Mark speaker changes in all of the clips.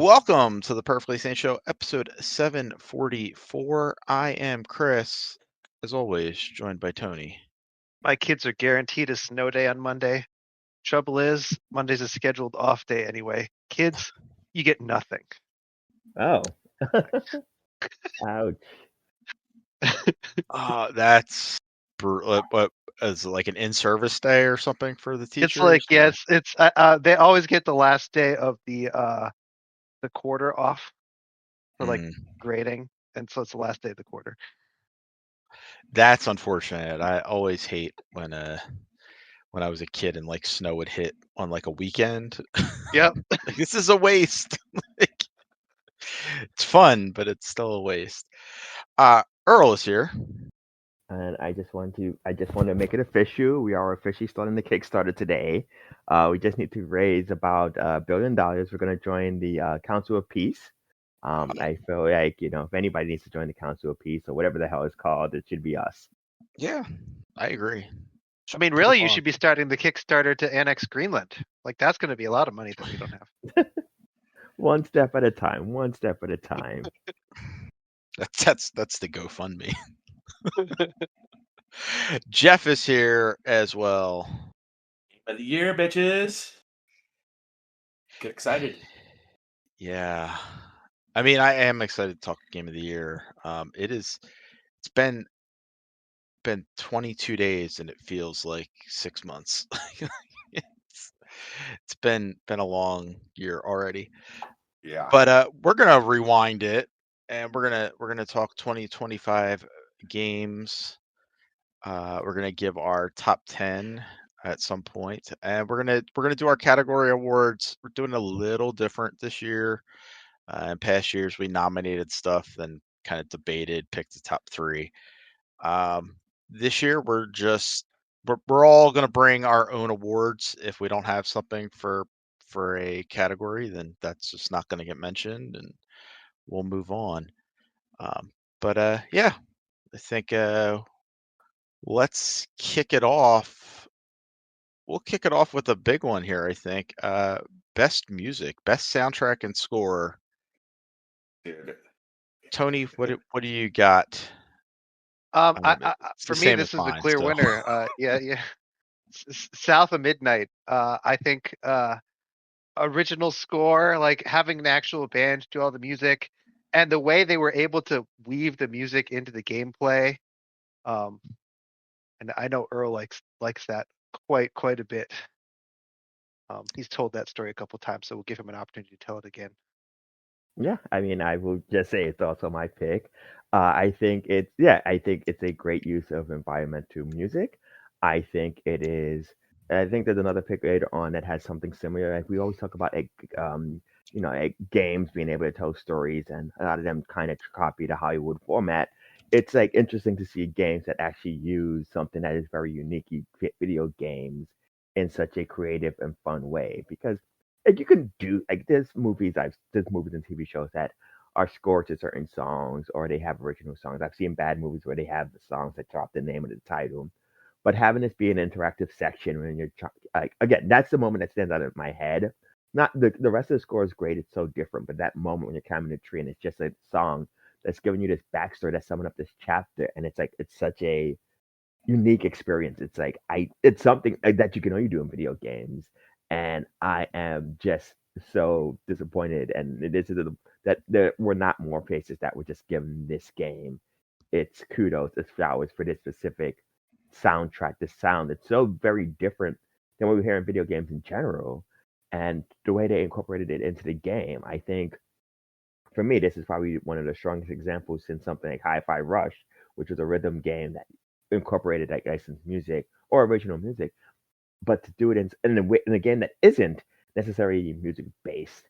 Speaker 1: Welcome to the Perfectly Sane Show, episode 744. I am Chris, as always, joined by Tony.
Speaker 2: My kids are guaranteed a snow day on Monday. Trouble is, Monday's a scheduled off day anyway. Kids, you get nothing.
Speaker 3: Oh. Ouch.
Speaker 1: That's what is it, like an in-service day or something for the teachers?
Speaker 2: It's like it's they always get the last day of the quarter off for like grading, and so it's the last day of the quarter.
Speaker 1: That's unfortunate. I always hate when I was a kid and like snow would hit on like a weekend.
Speaker 2: Yep.
Speaker 1: Like, this is a waste. Like, it's fun, but it's still a waste. Earl is here.
Speaker 3: And I just want to make it official. We are officially starting the Kickstarter today. We just need to raise about $1 billion. We're going to join the Council of Peace. I feel like, if anybody needs to join the Council of Peace or whatever the hell it's called, it should be us.
Speaker 1: Yeah, I agree.
Speaker 2: I mean, really, you should be starting the Kickstarter to annex Greenland. Like, that's going to be a lot of money that we don't have.
Speaker 3: One step at a time. One step at a time.
Speaker 1: That's the GoFundMe. Jeff is here as well.
Speaker 4: Game of the year, bitches. Get excited.
Speaker 1: Yeah. I mean, I am excited to talk game of the year. It's been 22 days and it feels like 6 months. It's been a long year already.
Speaker 4: Yeah.
Speaker 1: But we're gonna rewind it and we're gonna talk 2025 games. We're gonna give our top 10 at some point, and we're gonna do our category awards. We're doing a little different this year. In past years, we nominated stuff, then kind of debated, picked the top 3. This year, we're all gonna bring our own awards. If we don't have something for a category, then that's just not gonna get mentioned, and we'll move on. Yeah, I think let's kick it off. We'll kick it off with a big one here, I think. Best music, best soundtrack and score.
Speaker 4: Dude.
Speaker 1: Tony, what do you got?
Speaker 2: For me, this is a clear winner. Yeah. South of Midnight. I think original score, like having an actual band do all the music, and the way they were able to weave the music into the gameplay. And I know Earl likes that quite a bit. He's told that story a couple times, so we'll give him an opportunity to tell it again.
Speaker 3: Yeah, I mean, I will just say it's also my pick. I think it's a great use of environmental music. I think there's another pick later on that has something similar. Like we always talk about, games being able to tell stories, and a lot of them kind of copy the Hollywood format. It's like interesting to see games that actually use something that is very unique, video games, in such a creative and fun way. Because like you can do like there's movies and TV shows that are scored to certain songs or they have original songs. I've seen bad movies where they have the songs that drop the name of the title. But having this be an interactive section when you're like again, that's the moment that stands out in my head. Not the rest of the score is great, it's so different, but that moment when you're climbing a tree and it's just a song that's giving you this backstory that's summing up this chapter, and it's such a unique experience. It's something that you can only do in video games, and I am just so disappointed. And this is that there were not more places that were just given this game its kudos, its flowers for this specific soundtrack. The sound, it's so very different than what we hear in video games in general, and the way they incorporated it into the game. I think for me, this is probably one of the strongest examples since something like Hi-Fi Rush, which was a rhythm game that incorporated like licensed music or original music, but to do it in a game that isn't necessarily music based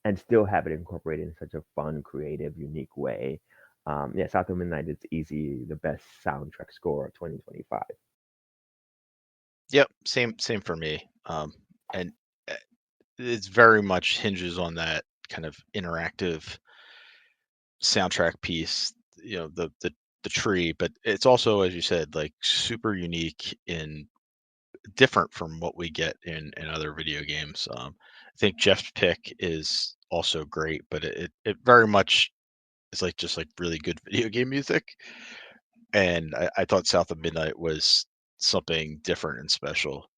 Speaker 3: and still have it incorporated in such a fun, creative, unique way. South of Midnight is easy the best soundtrack score of 2025.
Speaker 1: Yep, same for me. And it's very much hinges on that kind of interactive soundtrack piece, the tree, but it's also, as you said, like super unique and different from what we get in other video games. I think Jeff's pick is also great, but it very much is like just like really good video game music. And I thought South of Midnight was something different and special.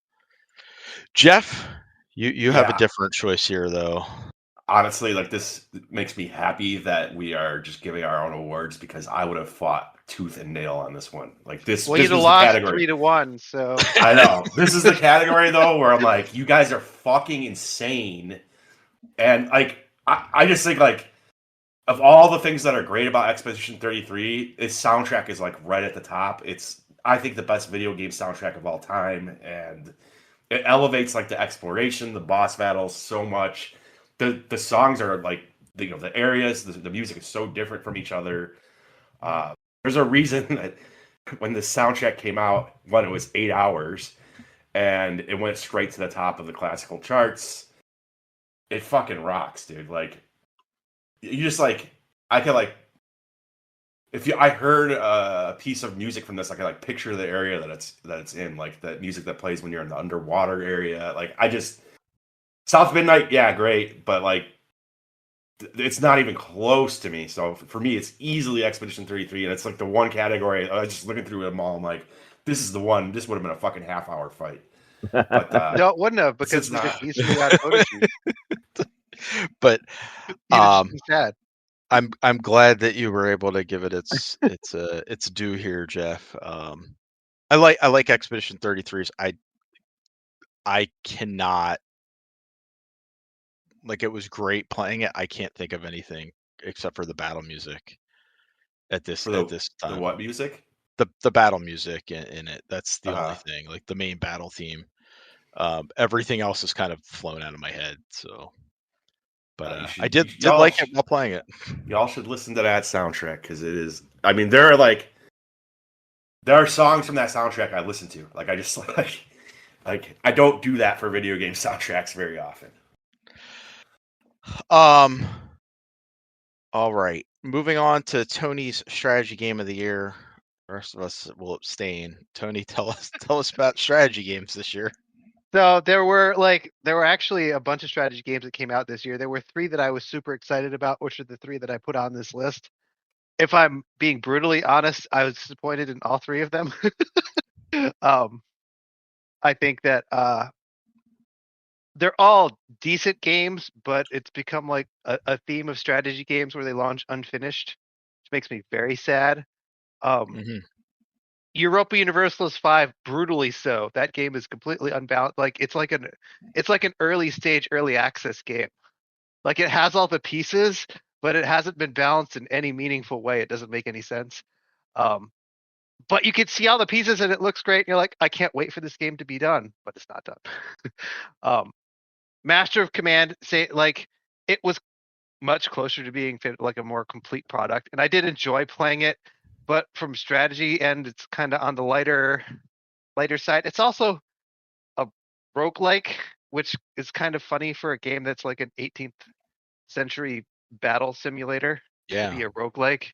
Speaker 1: Jeff, you have a
Speaker 4: Yeah.
Speaker 1: different choice here though.
Speaker 4: Honestly, like this makes me happy that we are just giving our own awards because I would have fought tooth and nail on this one. Like this
Speaker 2: Well, you'd have
Speaker 4: was the
Speaker 2: lost
Speaker 4: category.
Speaker 2: 3-1. So
Speaker 4: I know. This is the category though where I'm like, you guys are fucking insane. And like I just think like of all the things that are great about Expedition 33, its soundtrack is like right at the top. It's I think the best video game soundtrack of all time, and it elevates like the exploration, the boss battles so much. The songs are like the areas, the music is so different from each other. There's a reason that when the soundtrack came out, when it was 8 hours, and it went straight to the top of the classical charts. It fucking rocks, dude. Like you just like I could like if I heard a piece of music from this, I could like picture the area that it's in, like the music that plays when you're in the underwater area. Like I just South Midnight, yeah, great, but like it's not even close to me. So for me, it's easily Expedition 33, and it's like the one category. I was just looking through them all. I'm like, this is the one. This would have been a fucking half-hour fight, but
Speaker 2: no, it wouldn't have because
Speaker 4: it's
Speaker 2: we
Speaker 4: not.
Speaker 2: just easily outvoted you.
Speaker 1: But
Speaker 2: You'd have just been sad.
Speaker 1: I'm glad that you were able to give it its due here, Jeff. I like Expedition 33's. I cannot like it was great playing it. I can't think of anything except for the battle music at this
Speaker 4: For the
Speaker 1: time.
Speaker 4: what music?
Speaker 1: The battle music in it. That's the only
Speaker 4: Uh-huh.
Speaker 1: thing. Like the main battle theme. Everything else is kind of flown out of my head. So, but I did
Speaker 4: y'all
Speaker 1: like it while playing it.
Speaker 4: Y'all should listen to that soundtrack because it is. I mean, there are songs from that soundtrack I listen to. Like I just like I don't do that for video game soundtracks very often.
Speaker 1: All right. Moving on to Tony's strategy game of the year. The rest of us will abstain. Tony, tell us about strategy games this year.
Speaker 2: So there were actually a bunch of strategy games that came out this year. There were 3 that I was super excited about, which are the 3 that I put on this list. If I'm being brutally honest, I was disappointed in all 3 of them. I think that they're all decent games, but it's become like a theme of strategy games where they launch unfinished, which makes me very sad. Europa Universalis 5, brutally so. That game is completely unbalanced. Like it's like an early stage, early access game. Like it has all the pieces, but it hasn't been balanced in any meaningful way. It doesn't make any sense. But you can see all the pieces and it looks great. And you're like, I can't wait for this game to be done, but it's not done. Master of Command, say like it was much closer to being like a more complete product, and I did enjoy playing it. But from strategy end, it's kind of on the lighter side. It's also a roguelike, which is kind of funny for a game that's like an 18th century battle simulator to be a roguelike.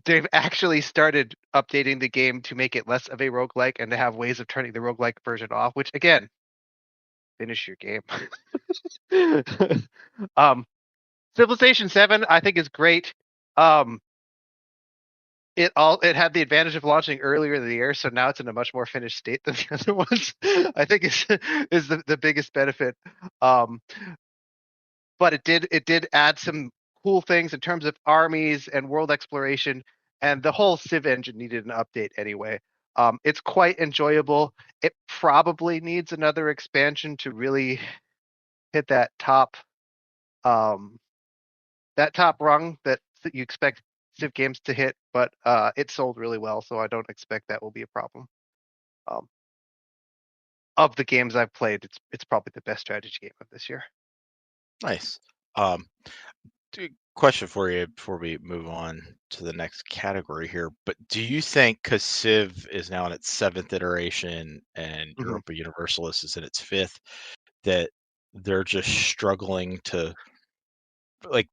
Speaker 2: They've actually started updating the game to make it less of a roguelike and to have ways of turning the roguelike version off, which again, finish your game. Civilization 7, I think is great. It had the advantage of launching earlier in the year, so now it's in a much more finished state than the other ones. I think is the biggest benefit. But it did add some cool things in terms of armies and world exploration, and the whole Civ engine needed an update anyway. It's quite enjoyable. It probably needs another expansion to really hit that top rung that you expect Civ games to hit, but it sold really well, so I don't expect that will be a problem. Of the games I've played, it's probably the best strategy game of this year.
Speaker 1: Nice. Question for you before we move on to the next category here. But do you think, because Civ is now in its 7th iteration and Europa Universalis is in its 5th, that they're just struggling to like?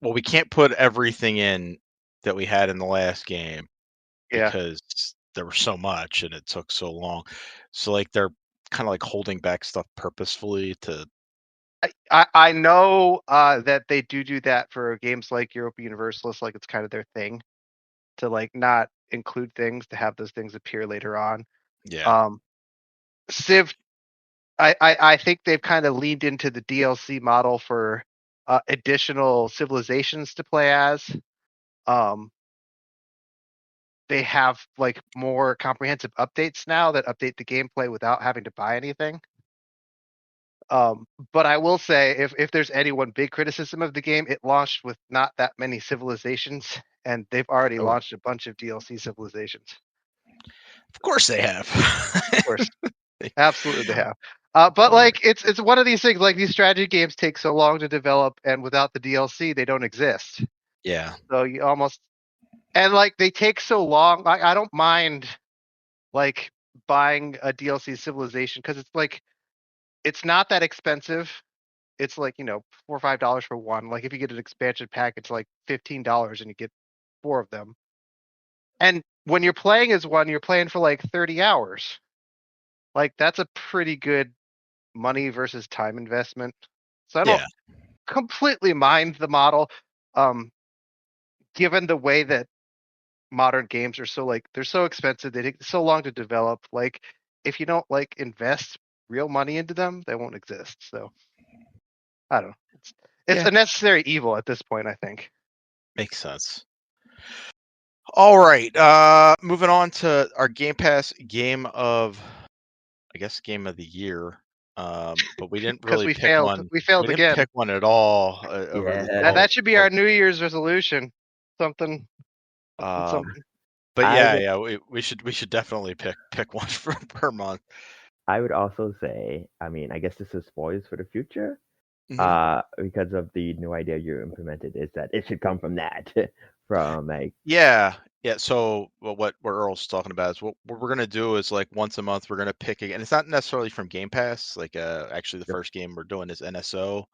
Speaker 1: Well, we can't put everything in that we had in the last game because there was so much and it took so long. So like they're kind of like holding back stuff purposefully to
Speaker 2: I know that they do that for games like Europa Universalis, like it's kind of their thing to like not include things to have those things appear later on.
Speaker 1: Yeah.
Speaker 2: Civ, I think they've kind of leaned into the DLC model for additional civilizations to play as. They have like more comprehensive updates now that update the gameplay without having to buy anything. But I will say, if there's any one big criticism of the game, it launched with not that many civilizations, and they've already launched a bunch of DLC civilizations.
Speaker 1: Of course they have.
Speaker 2: Of course, absolutely they have. But like it's one of these things. Like these strategy games take so long to develop, and without the DLC, they don't exist.
Speaker 1: Yeah.
Speaker 2: So you almost and like they take so long. I don't mind like buying a DLC civilization because it's like it's not that expensive. It's like, $4 or $5 for one. Like if you get an expansion pack, it's like $15 and you get 4 of them. And when you're playing as one, you're playing for like 30 hours. Like that's a pretty good money versus time investment. So I don't completely mind the model. Given the way that modern games are so like they're so expensive, they take so long to develop. Like if you don't like invest real money into them, they won't exist. So I don't know. It's a necessary evil at this point, I think.
Speaker 1: Makes sense. All right. Moving on to our Game Pass game of the year. But we didn't really
Speaker 2: we
Speaker 1: pick
Speaker 2: failed.
Speaker 1: one.
Speaker 2: We failed
Speaker 1: didn't
Speaker 2: again.
Speaker 1: pick one at all. Over the
Speaker 2: that should be our New Year's resolution. Something.
Speaker 1: But yeah, we should definitely pick one per month.
Speaker 3: I would also say, I mean, I guess this is spoilers for the future, because of the new idea you implemented is that it should come from that, from like.
Speaker 1: Yeah. So what Earl's talking about is what we're gonna do is like once a month we're gonna pick again. It's not necessarily from Game Pass. Like actually the first game we're doing is NSO.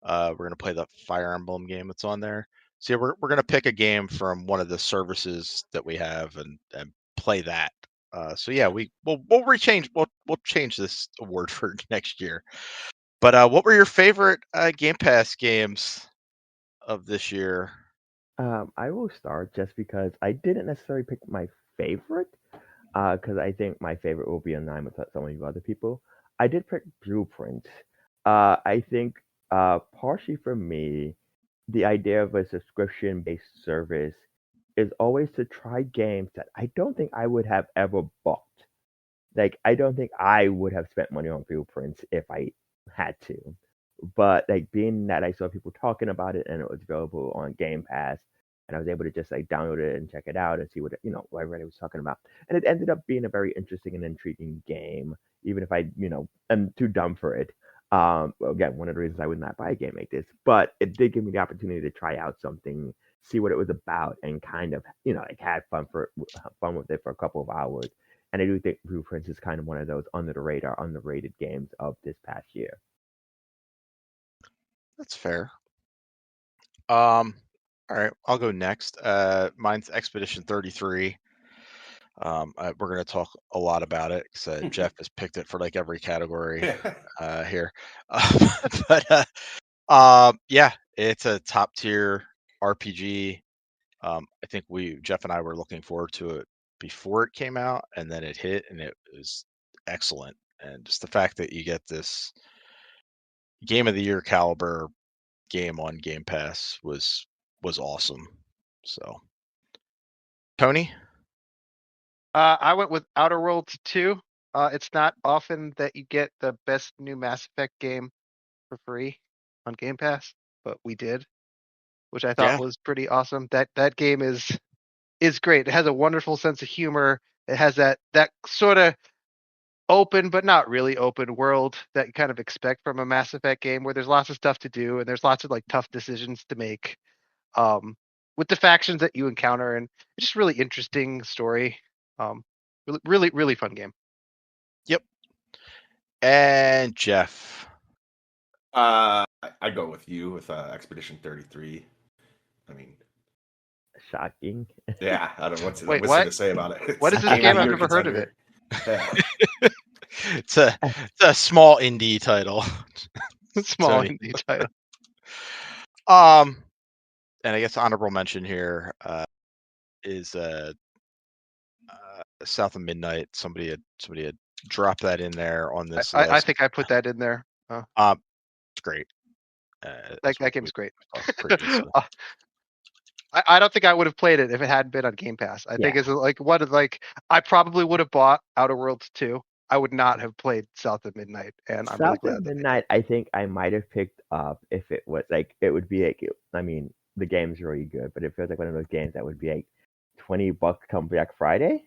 Speaker 1: We're gonna play the Fire Emblem game that's on there. So yeah, we're gonna pick a game from one of the services that we have and play that. So yeah, we'll change this award for next year. But what were your favorite Game Pass games of this year?
Speaker 3: I will start just because I didn't necessarily pick my favorite, because I think my favorite will be in line with some of you other people. I did pick Blueprint. I think partially for me, the idea of a subscription-based service is always to try games that I don't think I would have ever bought. Like, I don't think I would have spent money on Blueprints if I had to. But like being that I saw people talking about it and it was available on Game Pass, and I was able to just like download it and check it out and see what what everybody was talking about. And it ended up being a very interesting and intriguing game, even if I am too dumb for it. Again, one of the reasons I would not buy a game like this, but it did give me the opportunity to try out something, see what it was about, and kind of like had fun with it for a couple of hours. And I do think Blueprints is kind of one of those under the radar, underrated games of this past year.
Speaker 1: That's fair. All right, I'll go next. Mine's Expedition 33. We're going to talk a lot about it because Jeff has picked it for like every category here. Yeah, it's a top tier RPG. I think Jeff and I were looking forward to it before it came out, and then it hit, and it was excellent. And just the fact that you get this Game of the Year caliber game on Game Pass was awesome. So, Tony?
Speaker 2: I went with Outer Worlds 2. It's not often that you get the best new Mass Effect game for free on Game Pass, but we did, which I thought was pretty awesome. That game is great. It has a wonderful sense of humor. It has that sort of open but not really open world that you kind of expect from a Mass Effect game, where there's lots of stuff to do and there's lots of like tough decisions to make with the factions that you encounter, and it's just really interesting story. Really fun game.
Speaker 1: Yep. And Jeff?
Speaker 4: I go with you with Expedition 33. I mean,
Speaker 3: shocking.
Speaker 4: Yeah, I don't know what's
Speaker 2: what
Speaker 4: to say about it.
Speaker 2: What is this game? I've never heard of it.
Speaker 1: It's a small indie title.
Speaker 2: Small
Speaker 1: Sony.
Speaker 2: indie title.
Speaker 1: And I guess honorable mention here is South of Midnight. Somebody had dropped that in there on this
Speaker 2: I
Speaker 1: list.
Speaker 2: think I put that in there.
Speaker 1: It's great.
Speaker 2: That game's great.
Speaker 1: talked previously.
Speaker 2: I don't think I would have played it if it hadn't been on Game Pass. I think
Speaker 3: Yeah.
Speaker 2: it's like one of like I probably would have bought Outer Worlds 2. I would not have played South of Midnight, and I'm really
Speaker 3: South
Speaker 2: glad
Speaker 3: of
Speaker 2: that they did.
Speaker 3: Midnight, I think I might have picked up if it was like it would be like I mean the game's really good, but it feels like one of those games that would be like $20 come Black Friday,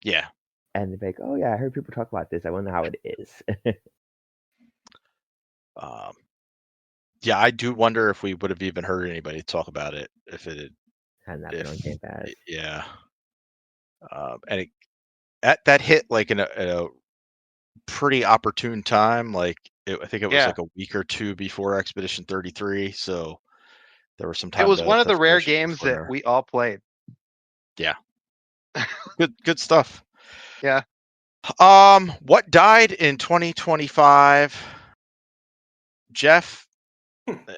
Speaker 1: Yeah.
Speaker 3: and they'd be like, oh yeah, I heard people talk about this. I wonder how it is.
Speaker 1: Yeah, I do wonder if we would have even heard anybody talk about it if it
Speaker 3: Hadn't that been on Game Pass?
Speaker 1: Yeah. And that hit like in a pretty opportune time. Like I think it was
Speaker 2: Yeah.
Speaker 1: like a week or two before Expedition 33, so there was some time.
Speaker 2: It was
Speaker 1: to-
Speaker 2: one of
Speaker 1: to
Speaker 2: the rare
Speaker 1: finish
Speaker 2: games
Speaker 1: before
Speaker 2: that
Speaker 1: there.
Speaker 2: we all played.
Speaker 1: Good stuff.
Speaker 2: Yeah.
Speaker 1: What died in 2025? Jeff,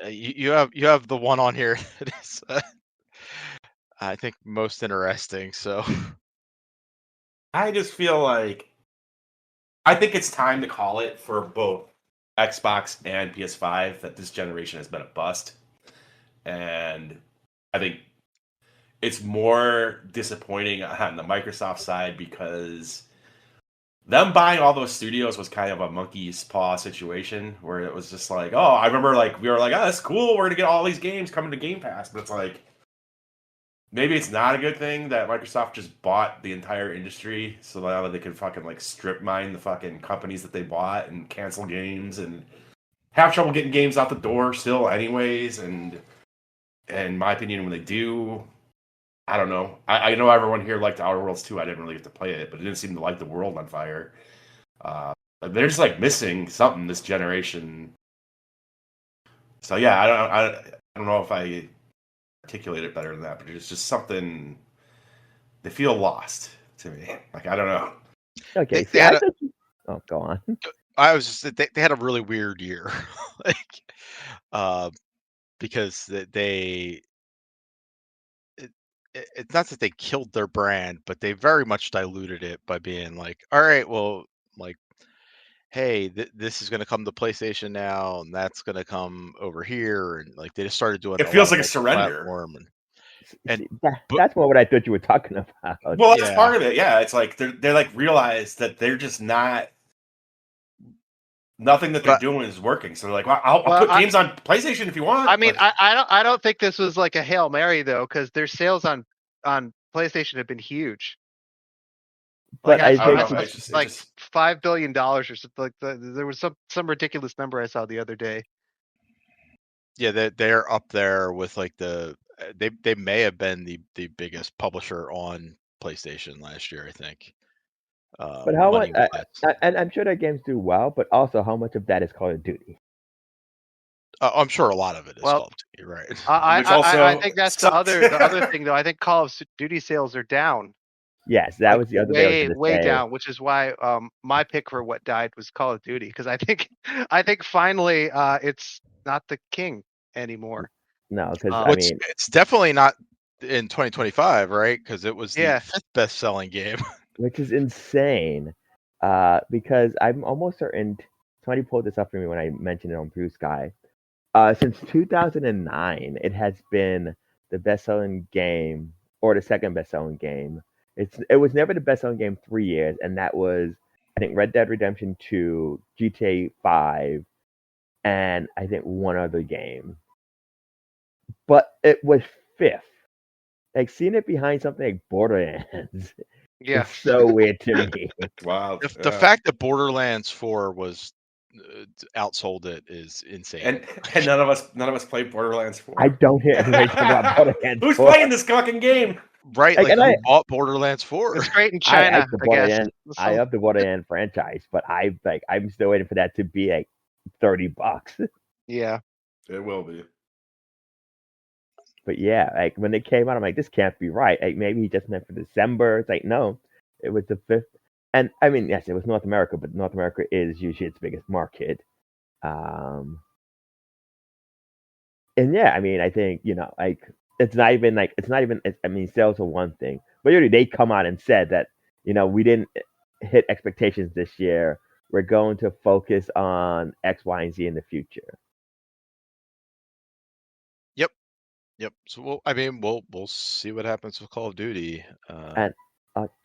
Speaker 1: you have the one on here that is I think most interesting. So
Speaker 4: I just feel like I think it's time to call it for both Xbox and PS5 that this generation has been a bust. And I think it's more disappointing on the Microsoft side because them buying all those studios was kind of a monkey's paw situation where it was just like, oh, I remember like we were like, oh, that's cool, we're gonna get all these games coming to Game Pass, but it's like maybe it's not a good thing that Microsoft just bought the entire industry so now they can fucking like strip mine the fucking companies that they bought and cancel games and have trouble getting games out the door still anyways. And in my opinion, when they do, I don't know. I know everyone here liked Outer Worlds 2. I didn't really get to play it, but it didn't seem to light the world on fire. They're just like missing something this generation. So yeah, I don't know if I articulate it better than that, but it's just something they feel lost to me. Like I don't know.
Speaker 3: Okay,
Speaker 1: They had
Speaker 3: oh, go on.
Speaker 1: I was just they had a really weird year, like, because it's not that they killed their brand, but they very much diluted it by being like, all right, well, like, hey, this is going to come to PlayStation now, and that's going to come over here, and like they just started doing
Speaker 4: It
Speaker 1: a
Speaker 4: feels
Speaker 1: lot
Speaker 4: like a
Speaker 1: of
Speaker 4: surrender.
Speaker 1: multi-platform
Speaker 3: See,
Speaker 1: but-
Speaker 3: that's more what I thought you were talking about.
Speaker 4: Well, that's
Speaker 1: Yeah.
Speaker 4: part of it. Yeah, it's like they're like realize that they're just not. Nothing that they're
Speaker 1: But-
Speaker 4: doing is working. So they're like, well, I'll put games on PlayStation if you want.
Speaker 2: I mean,
Speaker 4: but-
Speaker 2: I don't think this was like a Hail Mary though, because their sales on PlayStation have been huge.
Speaker 3: But
Speaker 2: Like
Speaker 3: I
Speaker 4: I don't
Speaker 3: think
Speaker 4: know.
Speaker 2: I-
Speaker 4: It's just,
Speaker 2: like $5 billion or something like that. There was some ridiculous number I saw the other day.
Speaker 1: yeah, they're up there with like they may have been the biggest publisher on PlayStation last year, I think.
Speaker 3: But how much?
Speaker 1: money-wise.
Speaker 3: And I'm sure their games do well, but also how much of that is Call of Duty?
Speaker 1: I'm sure a lot of it is
Speaker 2: Well,
Speaker 1: Call of Duty, right?
Speaker 4: Which also
Speaker 2: I think that's the
Speaker 4: sucks.
Speaker 2: other thing though. I think Call of Duty sales are down.
Speaker 3: Yes, that
Speaker 2: Like,
Speaker 3: was the other thing I was gonna
Speaker 2: way
Speaker 3: say.
Speaker 2: down, which is why my pick for what died was Call of Duty, because I think finally it's not the king anymore.
Speaker 3: No, because
Speaker 2: Well,
Speaker 3: I mean,
Speaker 1: it's definitely not in 2025, right? Because it was the
Speaker 2: Yeah.
Speaker 1: 5th best-selling game.
Speaker 3: which is insane. Because I'm almost certain. Somebody pulled this up for me when I mentioned it on Blue Sky. Since 2009, it has been the best-selling game or the second best-selling game. It was never the best-selling game 3 years, and that was I think Red Dead Redemption 2, GTA 5, and I think one other game. But it was fifth. Like seeing it behind something like Borderlands
Speaker 2: Yeah.
Speaker 3: is so weird to me.
Speaker 4: Wow.
Speaker 1: The fact that Borderlands 4 was outsold it is insane.
Speaker 4: And none of us played Borderlands 4.
Speaker 3: I don't hear anybody talking about Borderlands.
Speaker 4: Who's
Speaker 3: 4.
Speaker 4: playing this fucking game?
Speaker 1: Right?
Speaker 3: Like,
Speaker 1: Like,
Speaker 3: and
Speaker 1: who
Speaker 3: I-
Speaker 1: bought Borderlands 4?
Speaker 2: It's great in
Speaker 3: I
Speaker 2: China,
Speaker 3: like the
Speaker 2: I guess.
Speaker 3: Borderlands. I love the Borderlands franchise, but I'm still waiting for that to be like $30.
Speaker 2: Yeah.
Speaker 4: It will be.
Speaker 3: But yeah, like when it came out, I'm like, this can't be right. Like maybe he just meant for December. It's like no, it was the 5th. And I mean, yes, it was North America, but North America is usually its biggest market. And yeah, I mean, I think like it's not even I mean, sales are one thing, but really they come out and said that we didn't hit expectations this year. We're going to focus on X, Y, and Z in the future.
Speaker 1: Yep. So we'll see what happens with Call of Duty.
Speaker 3: And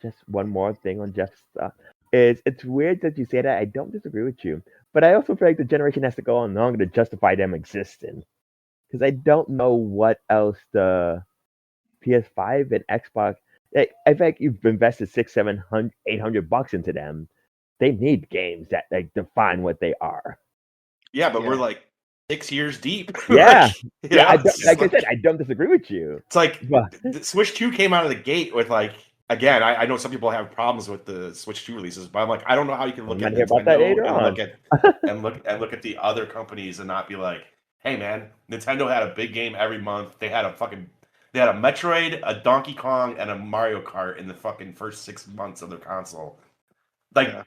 Speaker 3: just one more thing on Jeff's stuff is it's weird that you say that. I don't disagree with you, but I also feel like the generation has to go on longer to justify them existing because I don't know what else the PS5 and Xbox. I think you've invested $600, $700, $800 into them. They need games that like define what they are.
Speaker 4: Yeah, but
Speaker 2: Yeah.
Speaker 4: we're like 6 years deep.
Speaker 3: Yeah,
Speaker 4: Like,
Speaker 3: yeah.
Speaker 4: it's
Speaker 3: Like I said, I don't disagree with you.
Speaker 4: It's like
Speaker 3: But
Speaker 4: the Switch 2 came out of the gate with like again, I know some people have problems with the Switch 2 releases, but I'm like, I don't know how you can
Speaker 3: I'm
Speaker 4: look
Speaker 3: gonna
Speaker 4: at
Speaker 3: hear about that
Speaker 4: Nintendo
Speaker 3: later
Speaker 4: and
Speaker 3: on.
Speaker 4: look at the other companies and not be like, hey man, Nintendo had a big game every month. They had a Metroid, a Donkey Kong, and a Mario Kart in the fucking first 6 months of their console. Like
Speaker 2: Yeah.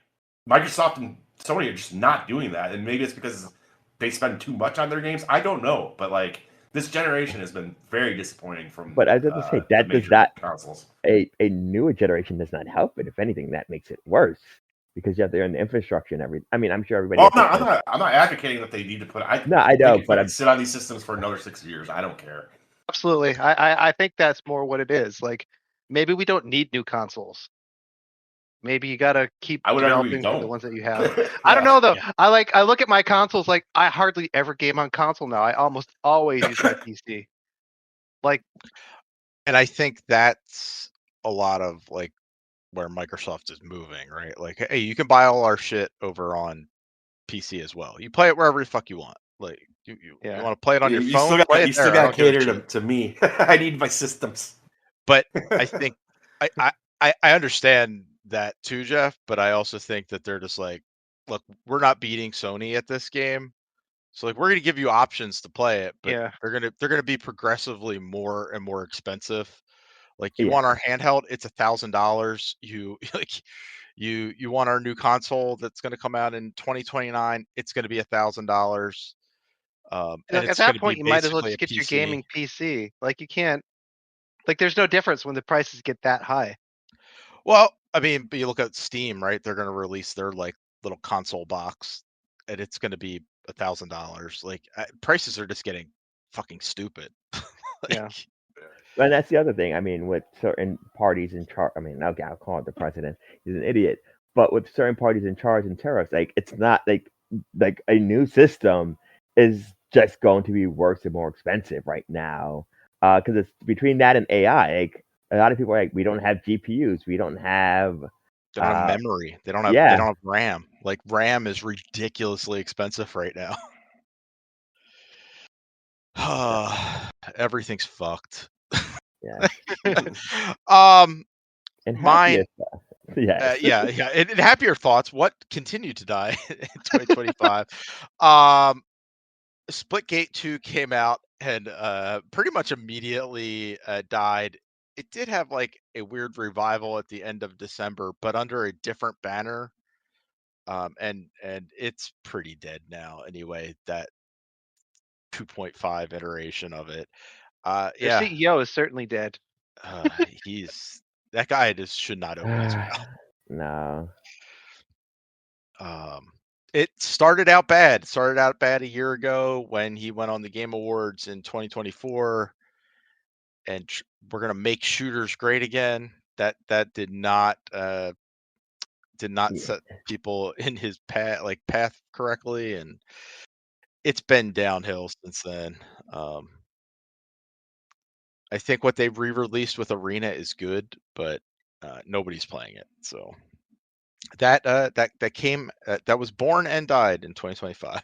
Speaker 4: Microsoft and Sony are just not doing that, and maybe it's because they spend too much on their games. I don't know, but like this generation has been very disappointing from
Speaker 3: But I was going to say
Speaker 4: the
Speaker 3: that does
Speaker 4: major
Speaker 3: not
Speaker 4: consoles.
Speaker 3: a newer generation does not help it. If anything, that makes it worse because you have to own the infrastructure and everything. I mean, I'm sure everybody.
Speaker 4: Well, I'm not advocating that they need to put.
Speaker 3: No, I
Speaker 4: They
Speaker 3: know,
Speaker 4: can
Speaker 3: but
Speaker 4: fucking sit on these systems for another 6 years. I don't care.
Speaker 2: Absolutely. I think that's more what it is. Like maybe we don't need new consoles. Maybe you gotta keep
Speaker 4: I would argue we
Speaker 2: developing for the
Speaker 4: don't.
Speaker 2: ones that you have. I don't know though.
Speaker 1: Yeah.
Speaker 2: I look at my consoles like I hardly ever game on console now. I almost always use my PC. Like
Speaker 1: And I think that's a lot of like where Microsoft is moving, right? Like, hey, you can buy all our shit over on PC as well. You play it wherever the fuck you want. Like, you
Speaker 2: Yeah.
Speaker 1: want to play it on your
Speaker 4: You
Speaker 1: phone,
Speaker 4: still
Speaker 1: play
Speaker 4: got
Speaker 1: it
Speaker 4: you still
Speaker 1: there. I
Speaker 4: got to
Speaker 1: don't give a
Speaker 4: cater
Speaker 1: shit.
Speaker 4: to me. I need my systems.
Speaker 1: But I think I understand that too, Jeff. But I also think that they're just like, look, we're not beating Sony at this game, so like we're gonna give you options to play it, but
Speaker 2: Yeah.
Speaker 1: they're gonna be progressively more and more expensive. Like you
Speaker 3: yeah,
Speaker 1: want our handheld, it's $1,000. You like you want our new console that's going to come out in 2029, it's going to be $1,000. And
Speaker 2: Like at
Speaker 1: it's going
Speaker 2: that
Speaker 1: to be
Speaker 2: point you might as well
Speaker 1: basically
Speaker 2: just
Speaker 1: a
Speaker 2: get your
Speaker 1: PC.
Speaker 2: gaming PC. Like you can't like there's no difference when the prices get that high.
Speaker 1: Well, I mean, but you look at Steam, right? They're going to release their like little console box, and it's going to be $1,000. Like prices are just getting fucking stupid.
Speaker 2: Yeah.
Speaker 3: and that's the other thing. I mean, with certain parties in charge, I mean, okay, I'll call it the president. He's an idiot. But with certain parties in charge and tariffs, like it's not like a new system is just going to be worse and more expensive right now. Because it's between that and AI. Like a lot of people are like, we don't have GPUs, we don't have.
Speaker 1: They don't have memory. They don't
Speaker 3: Yeah,
Speaker 1: have RAM. Like RAM is ridiculously expensive right now. Everything's fucked.
Speaker 3: yeah,
Speaker 1: um
Speaker 3: and
Speaker 1: mine
Speaker 3: happier. Yes.
Speaker 1: yeah and happier thoughts what continued to die in 2025. um Splitgate 2 came out and pretty much immediately died. It did have like a weird revival at the end of December, but under a different banner. And it's pretty dead now anyway, that 2.5 iteration of it.
Speaker 2: Their
Speaker 1: Yeah,
Speaker 2: CEO is certainly dead.
Speaker 1: he's that guy just should not open his mouth.
Speaker 3: No.
Speaker 1: It started out bad. It started out bad a year ago when he went on the Game Awards in 2024, and we're gonna make shooters great again. That did not
Speaker 3: Yeah.
Speaker 1: set people in his path correctly, and it's been downhill since then. I think what they re-released with Arena is good, but nobody's playing it. So that came that was born and died in 2025.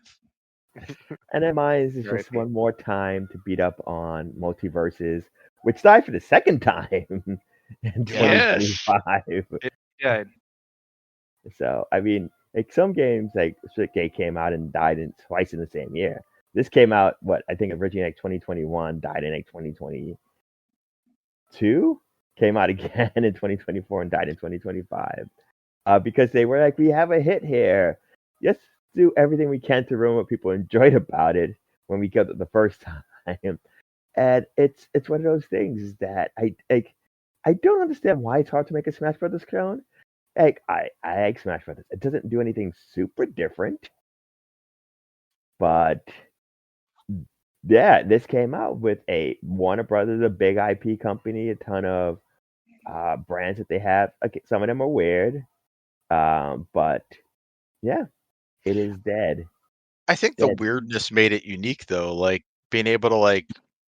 Speaker 3: And then mine is
Speaker 2: Right.
Speaker 3: just one more time to beat up on Multiverses, which died for the second time in
Speaker 2: Yes.
Speaker 3: 2025.
Speaker 2: Yeah.
Speaker 3: So I mean, like some games like Splitgate came out and died twice in the same year. This came out what I think originally like 2021, died in like 2022, came out again in 2024 and died in 2025. Because they were like, we have a hit here. Let's do everything we can to ruin what people enjoyed about it when we got it the first time. time. And it's one of those things that I don't understand why it's hard to make a Smash Brothers clone. Like I like Smash Brothers. It doesn't do anything super different, but yeah, this came out with a Warner Brothers, a big IP company, a ton of brands that they have. Okay, some of them are weird, but yeah, it is dead.
Speaker 1: I think the
Speaker 3: Dead.
Speaker 1: weirdness made it unique though, like being able to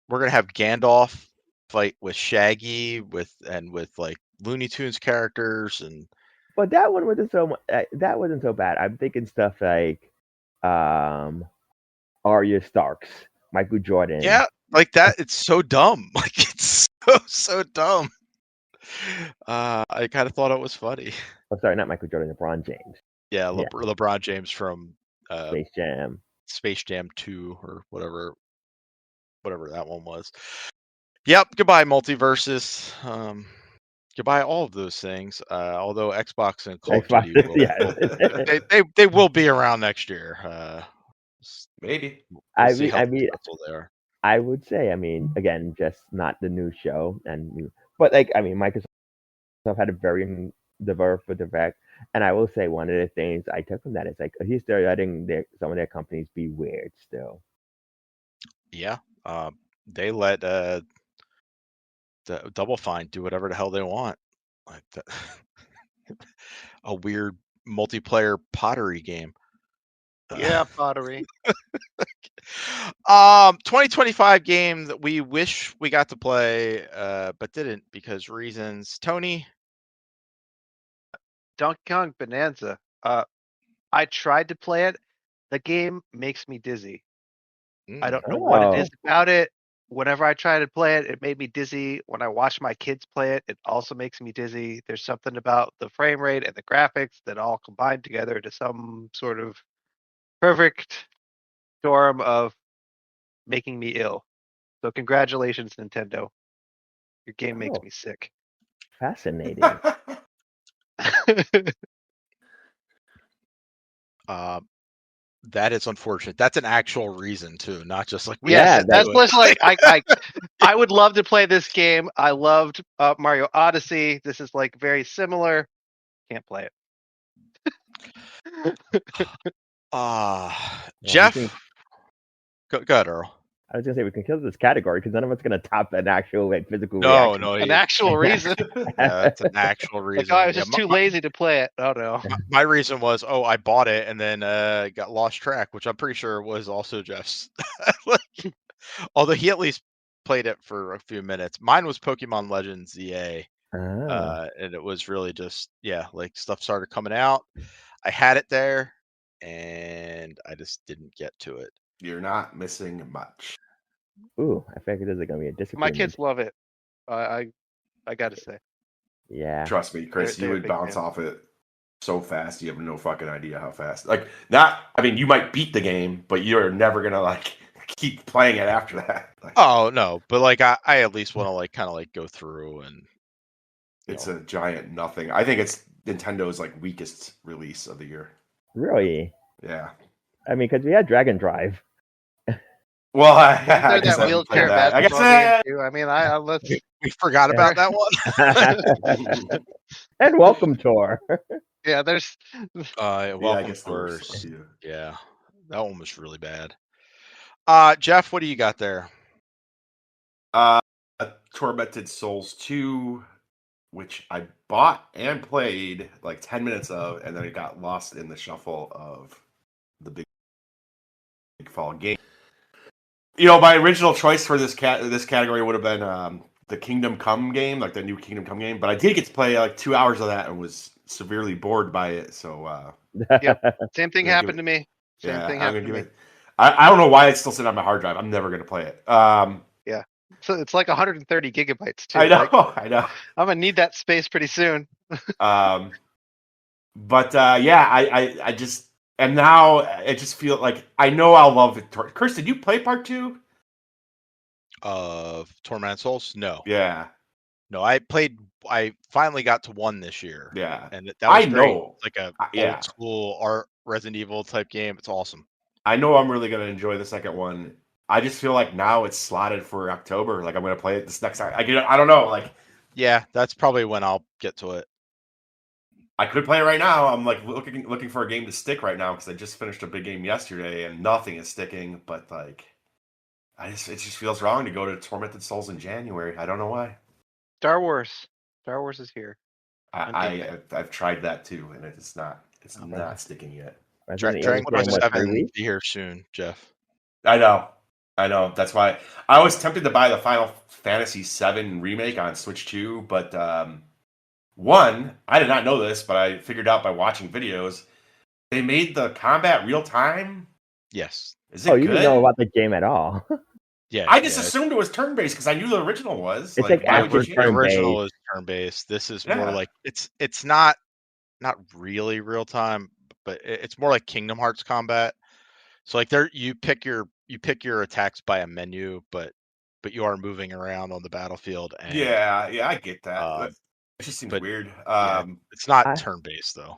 Speaker 1: we're gonna have Gandalf fight with Shaggy with like Looney Tunes characters and
Speaker 3: But that one wasn't so that wasn't so bad. I'm thinking stuff like Arya Starks, Michael Jordan.
Speaker 1: yeah, like that. It's so dumb. Like it's so dumb. I kind of thought it was funny.
Speaker 3: Oh, sorry, not Michael Jordan, LeBron James.
Speaker 1: Yeah,
Speaker 3: Yeah.
Speaker 1: LeBron James from
Speaker 3: Space Jam.
Speaker 1: Space Jam 2 or whatever that one was. Yep. Goodbye, Multiverses. Goodbye, all of those things. Although Xbox and Call of
Speaker 3: Xbox,
Speaker 1: Duty will,
Speaker 3: yeah.
Speaker 1: they will be around next year.
Speaker 4: Maybe.
Speaker 1: We'll
Speaker 3: I
Speaker 1: see
Speaker 3: mean,
Speaker 1: how
Speaker 3: I mean,
Speaker 1: successful they are.
Speaker 3: I would say, I mean, again, just not the new show, but like, I mean, Microsoft had a very diverse effect, and I will say one of the things I took from that is like he's still letting some of their companies be weird still.
Speaker 1: Yeah, they let the Double Fine do whatever the hell they want, like a weird multiplayer pottery game.
Speaker 2: Yeah, pottery.
Speaker 1: 2025 game that we wish we got to play, but didn't because reasons. Tony.
Speaker 2: Donkey Kong Bonanza. I tried to play it. The game makes me dizzy. I don't know what it is about it. Whenever I try to play it, it made me dizzy. When I watch my kids play it, it also makes me dizzy. There's something about the frame rate and the graphics that all combine together to some sort of perfect storm of making me ill. So congratulations, Nintendo. Your game makes me sick.
Speaker 3: Fascinating.
Speaker 1: That is unfortunate. That's an actual reason too, not just like
Speaker 2: that's just like I would love to play this game. I loved Mario Odyssey. This is like very similar. Can't play it.
Speaker 1: Jeff, go ahead, Earl.
Speaker 3: I was gonna say we can kill this category because none of it's gonna top an actual physical
Speaker 1: reaction.
Speaker 3: No,
Speaker 2: an actual reason.
Speaker 1: That's an actual reason.
Speaker 2: Like, I was just too lazy to play it. Oh no.
Speaker 1: My reason was, I bought it and then got lost track, which I'm pretty sure was also Jeff's. Although he at least played it for a few minutes. Mine was Pokemon Legends ZA. And it was really just like stuff started coming out. I had it there and I just didn't get to it.
Speaker 4: You're not missing much.
Speaker 3: Ooh, I figured this is gonna be a disappointment.
Speaker 2: My kids love it. I gotta say.
Speaker 3: Yeah.
Speaker 4: Trust me, Chris, you would bounce off it so fast. You have no fucking idea how fast. Like, you might beat the game, but you're never gonna like keep playing it after that. Like,
Speaker 1: oh no, but like I at least want to like kind of like go through and.
Speaker 4: It's a giant nothing. I think it's Nintendo's like weakest release of the year.
Speaker 3: Really?
Speaker 4: Yeah.
Speaker 3: I mean, because we had Dragon Drive.
Speaker 4: Well, I guess
Speaker 2: that wheelchair basketball game too. I mean, let's.
Speaker 1: We forgot about that one.
Speaker 3: And Welcome Tour.
Speaker 2: Yeah, there's.
Speaker 1: Welcome Tour. Yeah, that one was really bad. Jeff, what do you got there?
Speaker 4: Tormented Souls 2, which I bought and played like 10 minutes of, and then it got lost in the shuffle of the big fall game. My original choice for this category would have been the Kingdom Come game, like the new Kingdom Come game, but I did get to play like 2 hours of that and was severely bored by it. So
Speaker 2: same thing happened to me. Same thing happened to me.
Speaker 4: I don't know why it's still sitting on my hard drive. I'm never going to play it.
Speaker 2: Yeah. So it's like 130 gigabytes too.
Speaker 4: I know.
Speaker 2: I'm gonna need that space pretty soon.
Speaker 4: I just and now I just feel like I know I'll love it. Chris, did you play part 2
Speaker 1: of Tormented Souls? No.
Speaker 4: Yeah.
Speaker 1: No, I finally got to 1 this year.
Speaker 4: Yeah.
Speaker 1: And that was
Speaker 4: great.
Speaker 1: Know. It's like a old school art Resident Evil type game. It's awesome.
Speaker 4: I know I'm really gonna enjoy the second one. I just feel like now it's slotted for October. Like I'm gonna play it this next. I don't know. Like
Speaker 1: Yeah, that's probably when I'll get to it.
Speaker 4: I could play it right now. I'm like looking for a game to stick right now because I just finished a big game yesterday and nothing is sticking. But like, it just feels wrong to go to Tormented Souls in January. I don't know why.
Speaker 2: Star Wars is here. on Game Pass.
Speaker 4: I've tried that too, and it's not
Speaker 3: Okay.
Speaker 4: sticking yet.
Speaker 3: Resident
Speaker 1: Dragon
Speaker 3: Evil game
Speaker 1: Quest
Speaker 3: was
Speaker 1: 7
Speaker 3: released.
Speaker 1: be here soon, Jeff.
Speaker 4: I know. That's why I was tempted to buy the Final Fantasy VII remake on Switch 2, but one, I did not know this, but I figured out by watching videos. They made the combat real time.
Speaker 1: Yes.
Speaker 4: Is it
Speaker 3: Oh, you
Speaker 4: good?
Speaker 3: didn't know about the game at all.
Speaker 1: Yeah.
Speaker 4: I just assumed it was turn based because I knew the original was.
Speaker 3: It's like
Speaker 4: why would you
Speaker 3: action
Speaker 4: change
Speaker 1: The
Speaker 4: it?
Speaker 1: original is turn-based. This is more
Speaker 4: Yeah.
Speaker 1: like it's not really real time, but it's more like Kingdom Hearts combat. So like there you pick your attacks by a menu, but you are moving around on the battlefield. And
Speaker 4: Yeah, I get that.
Speaker 1: Um,
Speaker 4: It just seems
Speaker 1: but
Speaker 4: weird.
Speaker 1: yeah, it's not
Speaker 3: I-
Speaker 1: turn-based though.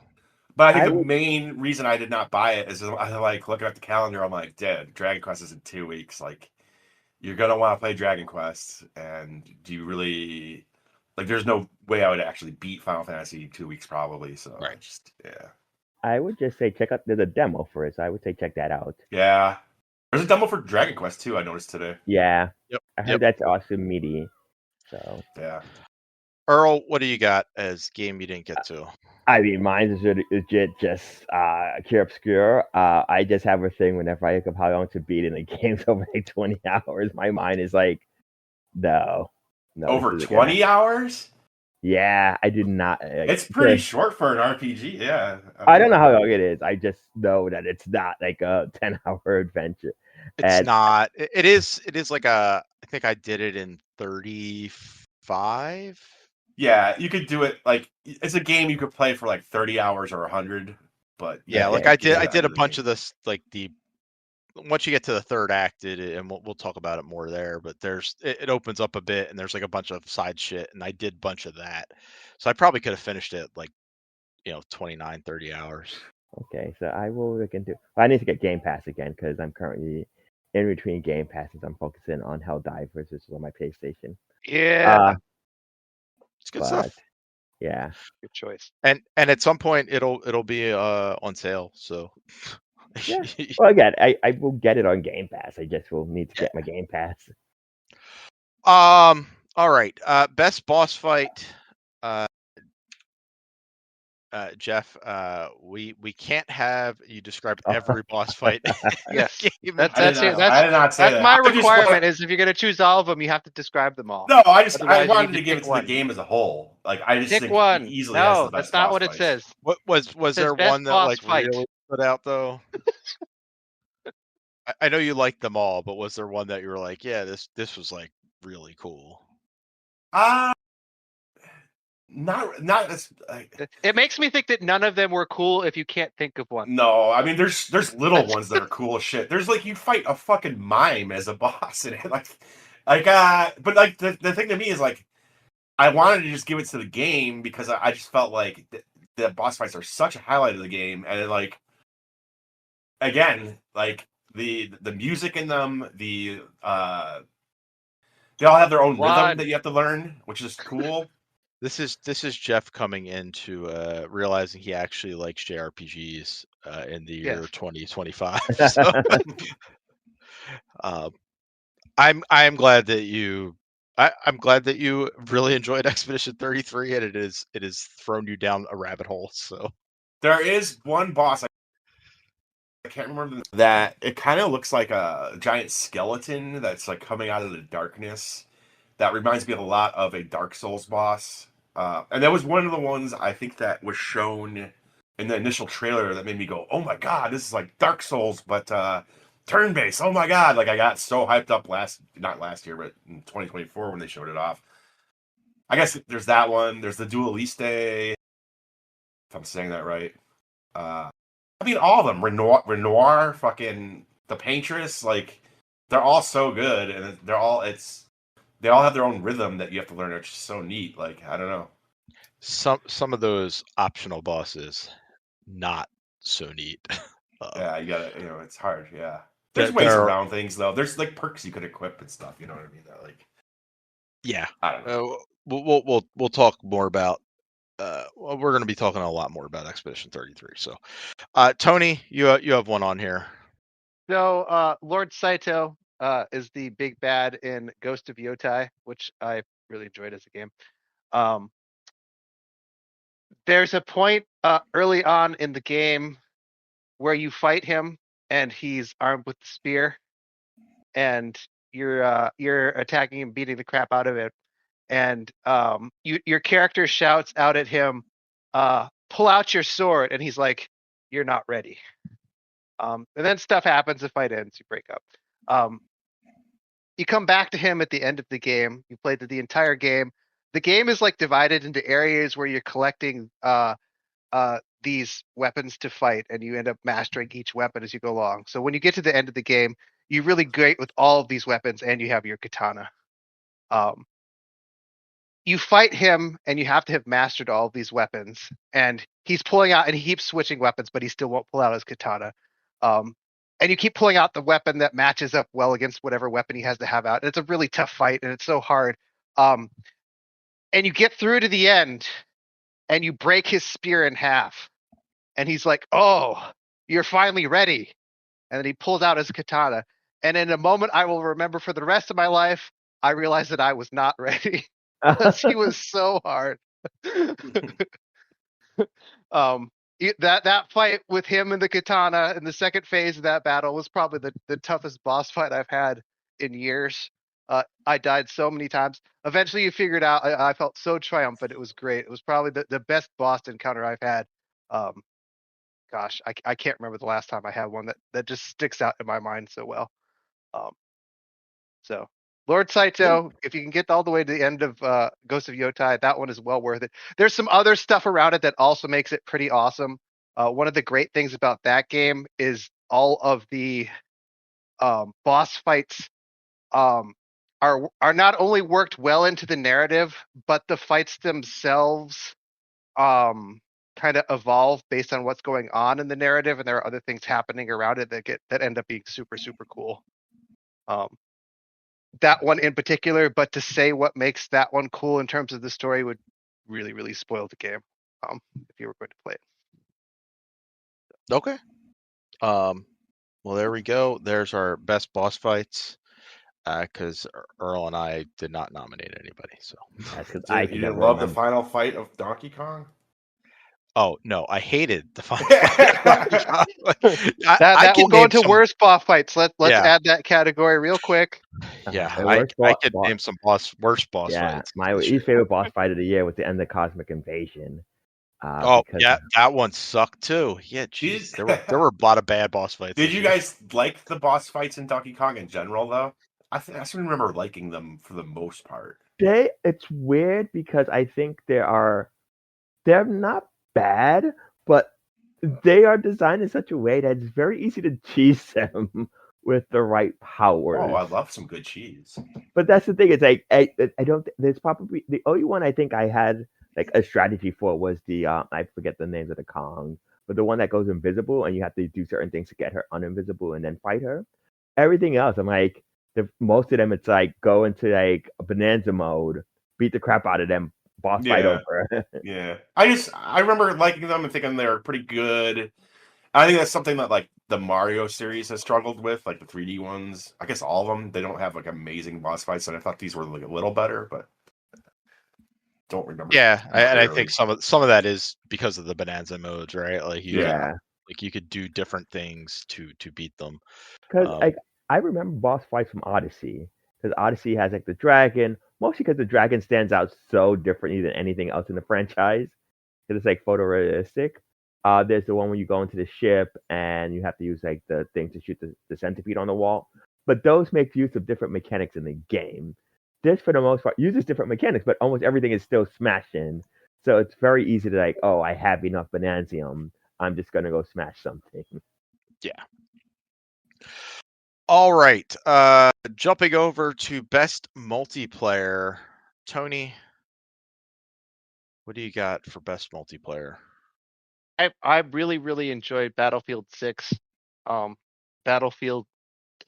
Speaker 4: But I think
Speaker 3: I
Speaker 4: the
Speaker 3: would-
Speaker 4: main reason I did not buy it is I like looking at the calendar. I'm like, Dad, Dragon Quest is in 2 weeks. Like, you're gonna want to play Dragon Quest, and do you really like? There's no way I would actually beat Final Fantasy in 2 weeks, probably. So
Speaker 1: Right.
Speaker 3: I would just say check out. There's a demo for it, so I would say check that out.
Speaker 4: yeah. There's a demo for Dragon Quest too. I noticed today.
Speaker 3: Yeah,
Speaker 1: Yep.
Speaker 3: I heard that's awesome meaty. So
Speaker 4: Yeah.
Speaker 1: Earl, what do you got as game you didn't get to?
Speaker 3: I mean, mine is legit just pure obscure. I just have a thing whenever I think of how long to beat in a game's over like 20 hours. My mind is like, no.
Speaker 4: Over
Speaker 3: this isn't
Speaker 4: 20
Speaker 3: gonna-
Speaker 4: hours?
Speaker 3: Yeah, I do not.
Speaker 4: It's pretty short for an RPG. Yeah.
Speaker 3: I don't know how long it is. I just know that it's not like a 10-hour adventure.
Speaker 1: It's not. It is like I think I did it in 35.
Speaker 4: Yeah, you could do it like it's a game you could play for like 30 hours or 100, but
Speaker 1: Yeah, like I did a bunch of this, like once you get to the third act, and we'll talk about it more there, but it opens up a bit and there's like a bunch of side shit, and I did a bunch of that. So I probably could have finished it like, 29, 30 hours.
Speaker 3: Okay, so I will look into. I need to get Game Pass again because I'm currently in between Game Passes. I'm focusing on Helldivers, which is on my PlayStation.
Speaker 2: Yeah,
Speaker 1: It's good stuff.
Speaker 3: Yeah.
Speaker 2: good choice.
Speaker 1: And at some point it'll be on sale. So
Speaker 3: Yeah. Well, again, I will get it on Game Pass. I just will need to get my Game Pass.
Speaker 1: All right. Best boss fight. Jeff, we can't have you describe every boss fight.
Speaker 2: Yes,
Speaker 4: I
Speaker 2: that's
Speaker 4: did not say that.
Speaker 2: my
Speaker 4: I just
Speaker 2: requirement. Is if you're gonna choose all of them, you have to describe them all.
Speaker 4: No, I
Speaker 2: Otherwise, you
Speaker 4: wanted
Speaker 2: need
Speaker 4: to
Speaker 2: to
Speaker 4: give
Speaker 2: pick
Speaker 4: it to
Speaker 2: one.
Speaker 4: the game as a whole. Like I just
Speaker 2: Pick
Speaker 4: think
Speaker 2: one.
Speaker 4: he easily has
Speaker 2: No,
Speaker 4: the best
Speaker 2: that's not
Speaker 4: boss
Speaker 2: what it
Speaker 4: fights.
Speaker 2: says.
Speaker 1: What was
Speaker 2: says
Speaker 1: there
Speaker 2: best
Speaker 1: one that
Speaker 2: boss
Speaker 1: like
Speaker 2: fight.
Speaker 1: really stood out though? I know you liked them all, but was there one that you were like, yeah, this was like really cool?
Speaker 4: Not as like,
Speaker 2: It makes me think that none of them were cool if you can't think of one.
Speaker 4: no. I mean, there's little ones that are cool as shit. There's like you fight a fucking mime as a boss in it, but like the thing to me is like I wanted to just give it to the game because I just felt like the boss fights are such a highlight of the game, and like again, like the music in them, they all have their own rhythm that you have to learn, which is cool.
Speaker 1: This is Jeff coming into realizing he actually likes JRPGs in the year 2025. So, I'm glad that you I'm glad that you really enjoyed Expedition 33, and it is thrown you down a rabbit hole. So
Speaker 4: there is one boss I can't remember that it kind of looks like a giant skeleton that's like coming out of the darkness. That reminds me a lot of a Dark Souls boss. And that was one of the ones I think that was shown in the initial trailer that made me go, oh my god, this is like Dark Souls, but turn-based. Oh my god. Like I got so hyped up not last year, but in 2024 when they showed it off. I guess there's that one. There's the Dueliste, if I'm saying that right. I mean, all of them. Renoir, fucking the Paintress, like they're all so good, and they all have their own rhythm that you have to learn. It's just so neat. Like I don't know.
Speaker 1: some of those optional bosses, not so neat.
Speaker 4: Yeah, you gotta. It's hard. Yeah. There's ways around things though. There's like perks you could equip and stuff. You know what I mean? That like.
Speaker 1: Yeah.
Speaker 4: I don't know.
Speaker 1: We'll talk more about. We're going to be talking a lot more about Expedition 33. So, Tony, you have one on here.
Speaker 2: So, Lord Saito is the big bad in Ghost of Yotai, which I really enjoyed as a game. There's a point early on in the game where you fight him, and he's armed with the spear, and you're attacking him, beating the crap out of it, and your character shouts out at him, "Pull out your sword," and he's like, "You're not ready." And then stuff happens. The fight ends. You break up. You come back to him at the end of the game. You played the entire game. The game is like divided into areas where you're collecting these weapons to fight, and you end up mastering each weapon as you go along. So when you get to the end of the game, you're really great with all of these weapons, and you have your katana. You fight him, and you have to have mastered all of these weapons. And he's pulling out, and he keeps switching weapons, but he still won't pull out his katana. And you keep pulling out the weapon that matches up well against whatever weapon he has to have out. And it's a really tough fight, and it's so hard. And you get through to the end, and you break his spear in half. And he's like, "Oh, you're finally ready." And then he pulls out his katana. And in a moment I will remember for the rest of my life, I realized that I was not ready. Because he was so hard. That fight with him and the katana in the second phase of that battle was probably the toughest boss fight I've had in years. I died so many times. Eventually you figured out. I felt so triumphant. It was great. It was probably the best boss encounter I've had. Gosh, I can't remember the last time I had one that just sticks out in my mind so well. So Lord Saito, if you can get all the way to the end of Ghost of Yotai, that one is well worth it. There's some other stuff around it that also makes it pretty awesome. One of the great things about that game is all of the boss fights are not only worked well into the narrative, but the fights themselves kind of evolve based on what's going on in the narrative, and there are other things happening around it that end up being super cool. That one in particular, but to say what makes that one cool in terms of the story would really spoil the game if you were going to play it.
Speaker 1: Okay. Well, there we go. There's our best boss fights. Because Earl and I did not nominate anybody. So
Speaker 3: I
Speaker 4: you didn't love the final fight of Donkey Kong?
Speaker 1: Oh no, I hated the final fight.
Speaker 2: That will go into worst boss fights. Let's add that category real quick.
Speaker 1: Yeah, I could name some worst boss fights.
Speaker 3: My least favorite boss fight of the year was the end of Cosmic Invasion.
Speaker 1: That one sucked too. Yeah, jeez, there were a lot of bad boss fights.
Speaker 4: Did you guys like the boss fights in Donkey Kong in general, though? I still remember liking them for the most part.
Speaker 3: It's weird because I think they're not bad, but they are designed in such a way that it's very easy to cheese them with the right powers.
Speaker 4: Oh, I love some good cheese.
Speaker 3: But that's the thing. It's like I don't. There's probably the only one I think I had like a strategy for was the I forget the names of the Kong, but the one that goes invisible and you have to do certain things to get her uninvisible and then fight her. Everything else, I'm like, most of them, it's like go into like a bonanza mode, beat the crap out of them, boss fight over.
Speaker 4: Yeah, I remember liking them and thinking they were pretty good. I think that's something that like the Mario series has struggled with, like the 3D ones. I guess all of them, they don't have like amazing boss fights, and I thought these were like a little better, but don't remember.
Speaker 1: Yeah, and I think some of that is because of the bonanza modes, right? Like you could do different things to beat them.
Speaker 3: Because I remember boss fights from Odyssey, because Odyssey has like the dragon, mostly because the dragon stands out so differently than anything else in the franchise, because it's like photorealistic. There's the one where you go into the ship and you have to use like the thing to shoot the centipede on the wall. But those make use of different mechanics in the game. This, for the most part, uses different mechanics, but almost everything is still smashing. So it's very easy to like, oh, I have enough Bonanzium. I'm just gonna go smash something.
Speaker 1: Yeah. All right. Jumping over to best multiplayer. Tony, what do you got for best multiplayer?
Speaker 2: I really enjoyed Battlefield 6. Battlefield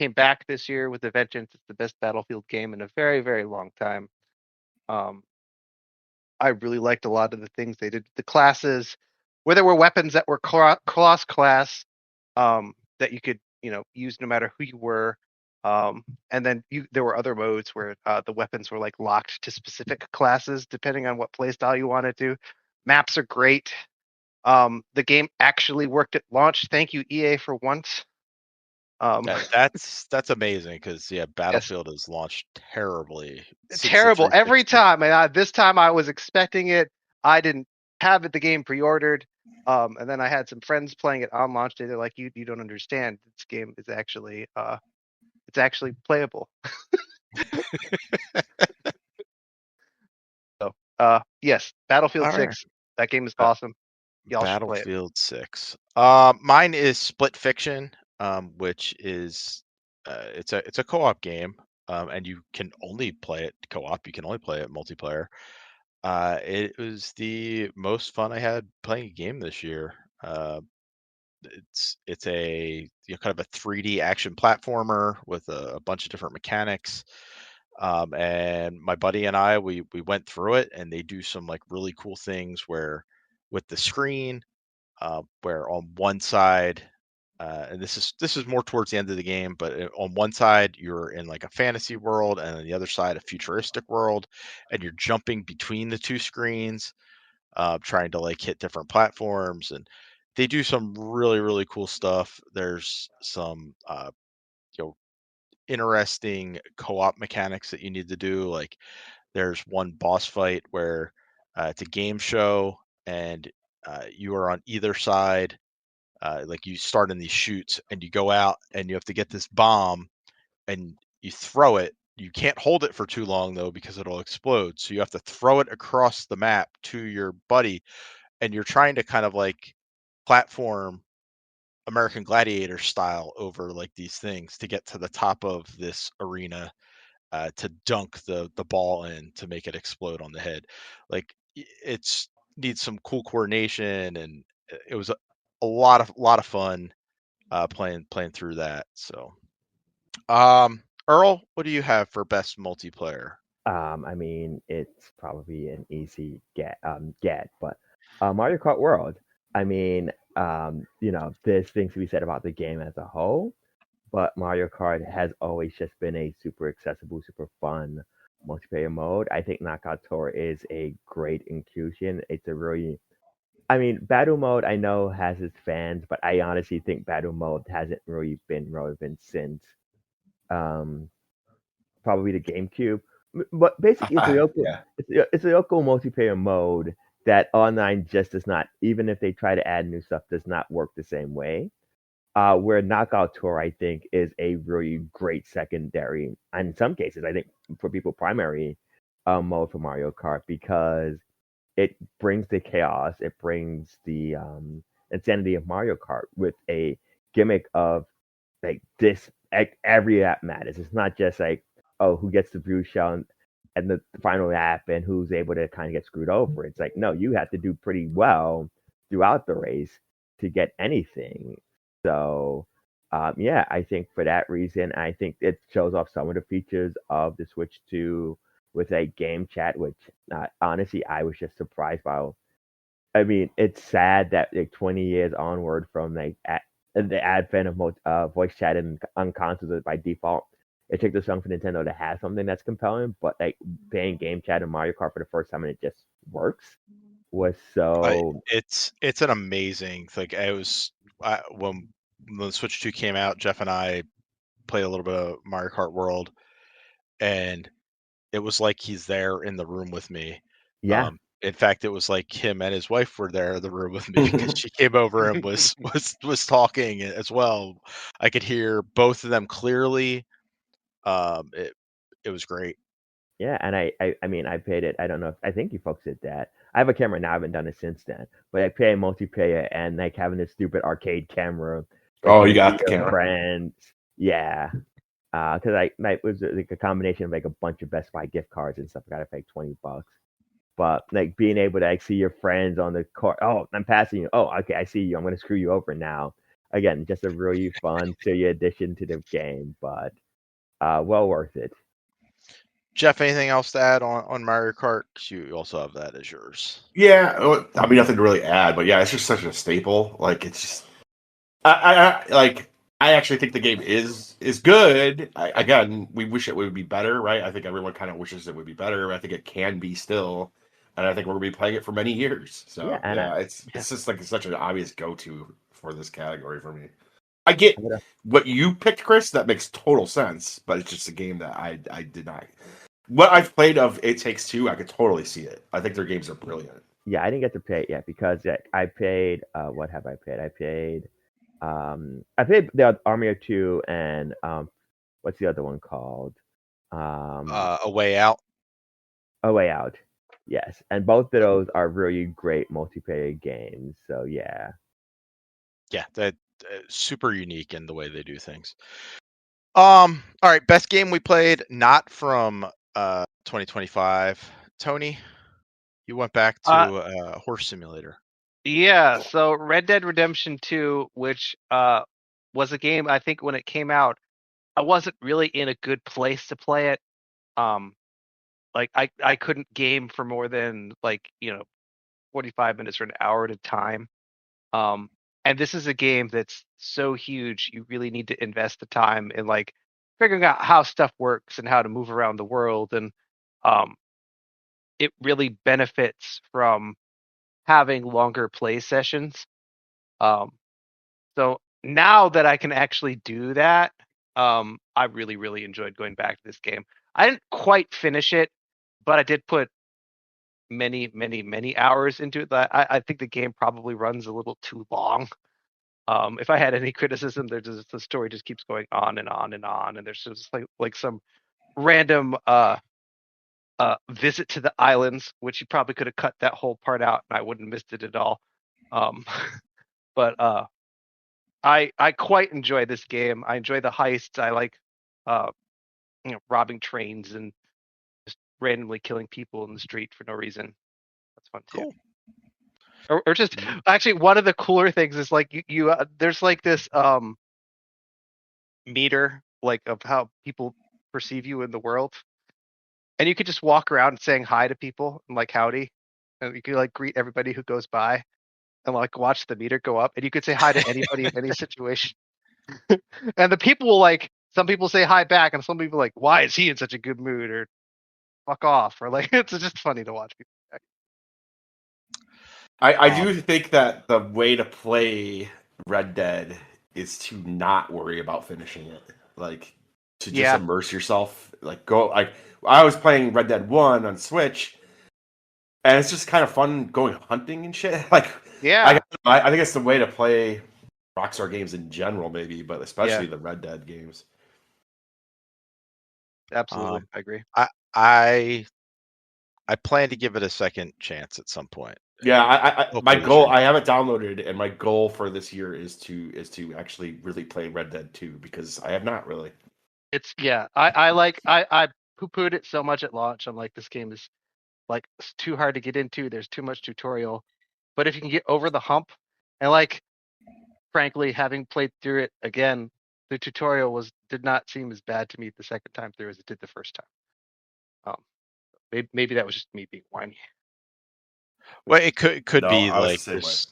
Speaker 2: came back this year with a vengeance. It's the best Battlefield game in a very, very long time. I really liked a lot of the things they did. The classes, where there were weapons that were cross class, that you could use no matter who you were. And then there were other modes where the weapons were like locked to specific classes depending on what playstyle you wanted to. Maps are great. The game actually worked at launch. Thank you, EA, for once.
Speaker 1: That's amazing because
Speaker 2: Yes,
Speaker 1: Battlefield has launched terribly since the
Speaker 2: terrible every
Speaker 1: 360.
Speaker 2: time. And this time I was expecting it. I didn't have the game pre-ordered. And then I had some friends playing it on launch day. They're like, "You don't understand. This game is actually it's actually playable." So yes, Battlefield
Speaker 1: All right.
Speaker 2: 6. That game is
Speaker 1: Ba-
Speaker 2: awesome. Y'all should play it.
Speaker 1: Battlefield 6. Mine is Split Fiction, which is it's a co-op game, and you can only play it co-op. You can only play it multiplayer. It was the most fun I had playing a game this year. It's a kind of a 3D action platformer with a bunch of different mechanics. And my buddy and I, we went through it, and they do some like really cool things where with the screen, where on one side, and this is more towards the end of the game, but on one side you're in like a fantasy world, and on the other side a futuristic world, and you're jumping between the two screens, trying to like hit different platforms, and they do some really cool stuff. There's some you know interesting co-op mechanics that you need to do. Like there's one boss fight where it's a game show, and you are on either side. Like you start in these shoots, and you go out, and you have to get this bomb, and you throw it. You can't hold it for too long though because it'll explode. So you have to throw it across the map to your buddy, and you're trying to kind of like platform American Gladiator style over like these things to get to the top of this arena, to dunk the ball in to make it explode on the head. Like it's needs some cool coordination, and it was a lot of fun playing through that. So, Earl, what do you have for best multiplayer?
Speaker 3: I mean, it's probably an easy get, but Mario Kart World. I mean, there's things to be said about the game as a whole, but Mario Kart has always just been a super accessible, super fun multiplayer mode. I think Knockout Tour is a great inclusion. It's a really, I mean, battle mode I know has its fans, but I honestly think battle mode hasn't really been relevant since um, probably the GameCube. But basically, it's a local,
Speaker 4: Yeah.
Speaker 3: it's a local multiplayer mode that online just does not, even if they try to add new stuff, does not work the same way. Where Knockout Tour, I think, is a really great secondary, and in some cases, I think for people, primary mode for Mario Kart because it brings the chaos, it brings the insanity of Mario Kart with a gimmick of like this, like every app matters. It's not just like, oh, who gets the blue shell and the final app and who's able to kind of get screwed over. It's like, no, you have to do pretty well throughout the race to get anything. So yeah, I think for that reason, I think it shows off some of the features of the Switch 2 with a game chat, which honestly I was just surprised by. I mean, it's sad that like 20 years onward from like the advent of voice chat on consoles by default, it took this long for Nintendo to have something that's compelling. But like playing game chat in Mario Kart for the first time and it just works was so.
Speaker 1: It's an amazing thing. I was when the Switch 2 came out, Jeff and I played a little bit of Mario Kart World, and it was like he's there in the room with me.
Speaker 3: Yeah,
Speaker 1: In fact, it was like him and his wife were there in the room with me because she came over and was talking as well. I could hear both of them clearly. It was great.
Speaker 3: yeah, and I mean I played it. I don't know if I think you folks did that. I have a camera now. I haven't done it since then. But I play multiplayer and like having this stupid arcade camera that
Speaker 4: Oh,
Speaker 3: you
Speaker 4: you
Speaker 3: can see
Speaker 4: got the
Speaker 3: your
Speaker 4: camera.
Speaker 3: friends. Yeah, because I it was like a combination of like a bunch of Best Buy gift cards and stuff. I got to pay $20. But like being able to like see your friends on the court. Oh, I'm passing you. Oh, okay, I see you. I'm gonna screw you over now. again, just a really fun, silly addition to the game, but well worth it.
Speaker 1: Jeff, anything else to add on Mario Kart? 'Cause you also have that as yours.
Speaker 4: Yeah, I mean nothing to really add, but yeah, it's just such a staple. Like it's just, I actually think the game is good. Again, we wish it would be better, right? I think everyone kind of wishes it would be better. I think it can be still, and I think we're gonna be playing it for many years. So
Speaker 3: Yeah, and
Speaker 4: it's just like such an obvious go-to for this category for me. I get
Speaker 3: I would-
Speaker 4: what you picked, Chris. That makes total sense, but it's just a game that I did not. What I've played of It Takes Two, I could totally see it. I think their games are brilliant.
Speaker 3: yeah, I didn't get to play it yet because I played. What have I played? I played the Army of Two and what's the other one called?
Speaker 1: A Way Out.
Speaker 3: A Way Out. Yes, and both of those are really great multiplayer games. So yeah.
Speaker 1: Yeah, that super unique in the way they do things. All right, best game we played, not from 2025. Tony, you went back to Horse Simulator.
Speaker 2: Yeah, so Red Dead Redemption 2, which was a game I think when it came out, I wasn't really in a good place to play it. Like I couldn't game for more than 45 minutes or an hour at a time. And this is a game that's so huge, you really need to invest the time in like figuring out how stuff works and how to move around the world. And it really benefits from having longer play sessions. So now that I can actually do that, I really, really enjoyed going back to this game. I didn't quite finish it, but I did put many, many, many hours into it. I think the game probably runs a little too long. If I had any criticism, the story just keeps going on and on and on, and there's just like some random visit to the islands, which you probably could have cut that whole part out, and I wouldn't have missed it at all. But I quite enjoy this game. I enjoy the heists. I like robbing trains and just randomly killing people in the street for no reason. That's fun too.
Speaker 1: Cool.
Speaker 2: Or just actually one of the cooler things is like you there's like this meter like of how people perceive you in the world, and you could just walk around saying hi to people and like howdy, and you could like greet everybody who goes by and like watch the meter go up, and you could say hi to anybody in any situation. And the people will like, some people say hi back, and some people like, why is he in such a good mood, or fuck off, or like it's just funny to watch people.
Speaker 4: I do think that the way to play Red Dead is to not worry about finishing it. Like to just immerse yourself. Like go like I was playing Red Dead 1 on Switch, and it's just kind of fun going hunting and shit. Like I think it's the way to play Rockstar games in general, maybe, but especially the Red Dead games.
Speaker 2: Absolutely, I agree.
Speaker 1: I plan to give it a second chance at some point.
Speaker 4: Yeah, my goal, I have it downloaded, and my goal for this year is to actually really play Red Dead 2 because I have not really.
Speaker 2: It's I poo-pooed it so much at launch. I'm like, this game is like it's too hard to get into. There's too much tutorial. But if you can get over the hump, and like frankly, having played through it again, the tutorial did not seem as bad to me the second time through as it did the first time. Maybe that was just me being whiny.
Speaker 1: Well, it could be
Speaker 4: I was
Speaker 1: like
Speaker 4: the same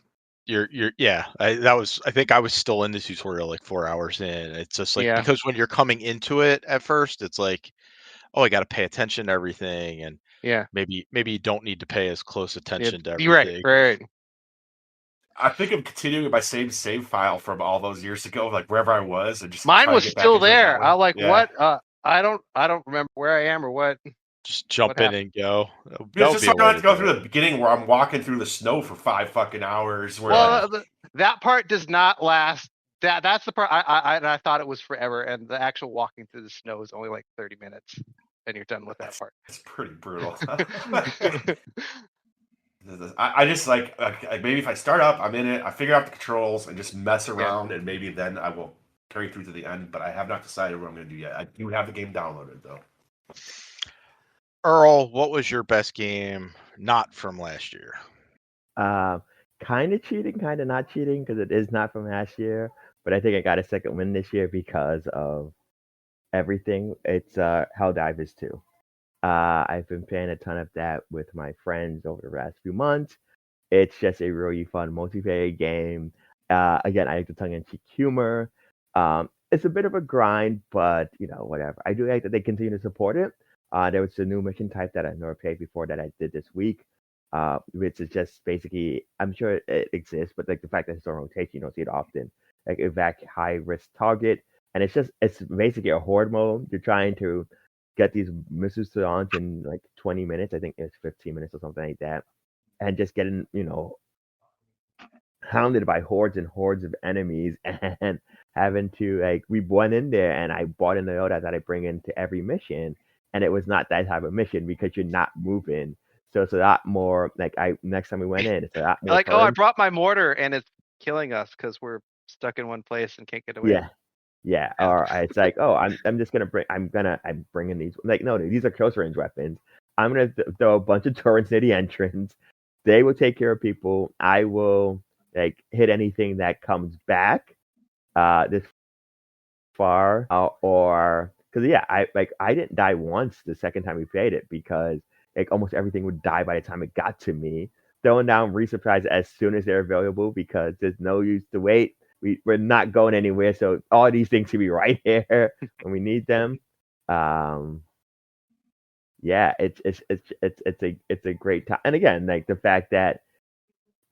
Speaker 1: this. I think I was still in the tutorial like 4 hours in. It's just like because when you're coming into it at first, it's like, oh, I got to pay attention to everything, and maybe you don't need to pay as close attention to everything.
Speaker 2: Right.
Speaker 4: I think I'm continuing my same save file from all those years ago, like wherever I was, and just
Speaker 2: mine was still there. I like what? I don't remember where I am or what.
Speaker 1: Just jump in and go.
Speaker 4: Just so I don't have to go through the beginning where I'm walking through the snow for 5 fucking hours.
Speaker 2: That part does not last. That's the part I thought it was forever, and the actual walking through the snow is only like 30 minutes, and you're done with that part.
Speaker 4: It's pretty brutal. I just like maybe if I start up, I'm in it, I figure out the controls and just mess around, and maybe then I will carry through to the end. But I have not decided what I'm going to do yet. I do have the game downloaded though.
Speaker 1: Earl, what was your best game not from last year?
Speaker 3: kind of cheating, kind of not cheating, because it is not from last year. But I think I got a second win this year because of everything. It's Helldivers 2. I've been playing a ton of that with my friends over the last few months. It's just a really fun multiplayer game. Again, I like the tongue-in-cheek humor. It's a bit of a grind, but whatever. I do like that they continue to support it. There was a new mission type that I never played before that I did this week, which is just basically, I'm sure it exists, but like the fact that it's on rotation, you don't see it often. Like evac high risk target, and it's basically a horde mode. You're trying to get these missiles to launch in like 20 minutes. I think it's 15 minutes or something like that, and just getting hounded by hordes and hordes of enemies and having to like we went in there and I bought in the Yoda that I bring into every mission, and it was not that type of mission because you're not moving. So it's a lot more like next time we went in, it's a lot more
Speaker 2: Like, oh, I
Speaker 3: turns.
Speaker 2: brought my mortar and it's killing us because we're stuck in one place and can't get away.
Speaker 3: Yeah. Yeah,
Speaker 2: Yeah.
Speaker 3: or it's like, oh, I'm just gonna I'm bringing these, like, no, these are close range weapons. I'm gonna throw a bunch of turrets near the entrance. They will take care of people. I will like hit anything that comes back this far, or because I didn't die once the second time we played it because like almost everything would die by the time it got to me. Throwing down resupplies as soon as they're available because there's no use to wait. We're not going anywhere, so all these things should be right here when we need them. Yeah, it's a great time, and again, like the fact that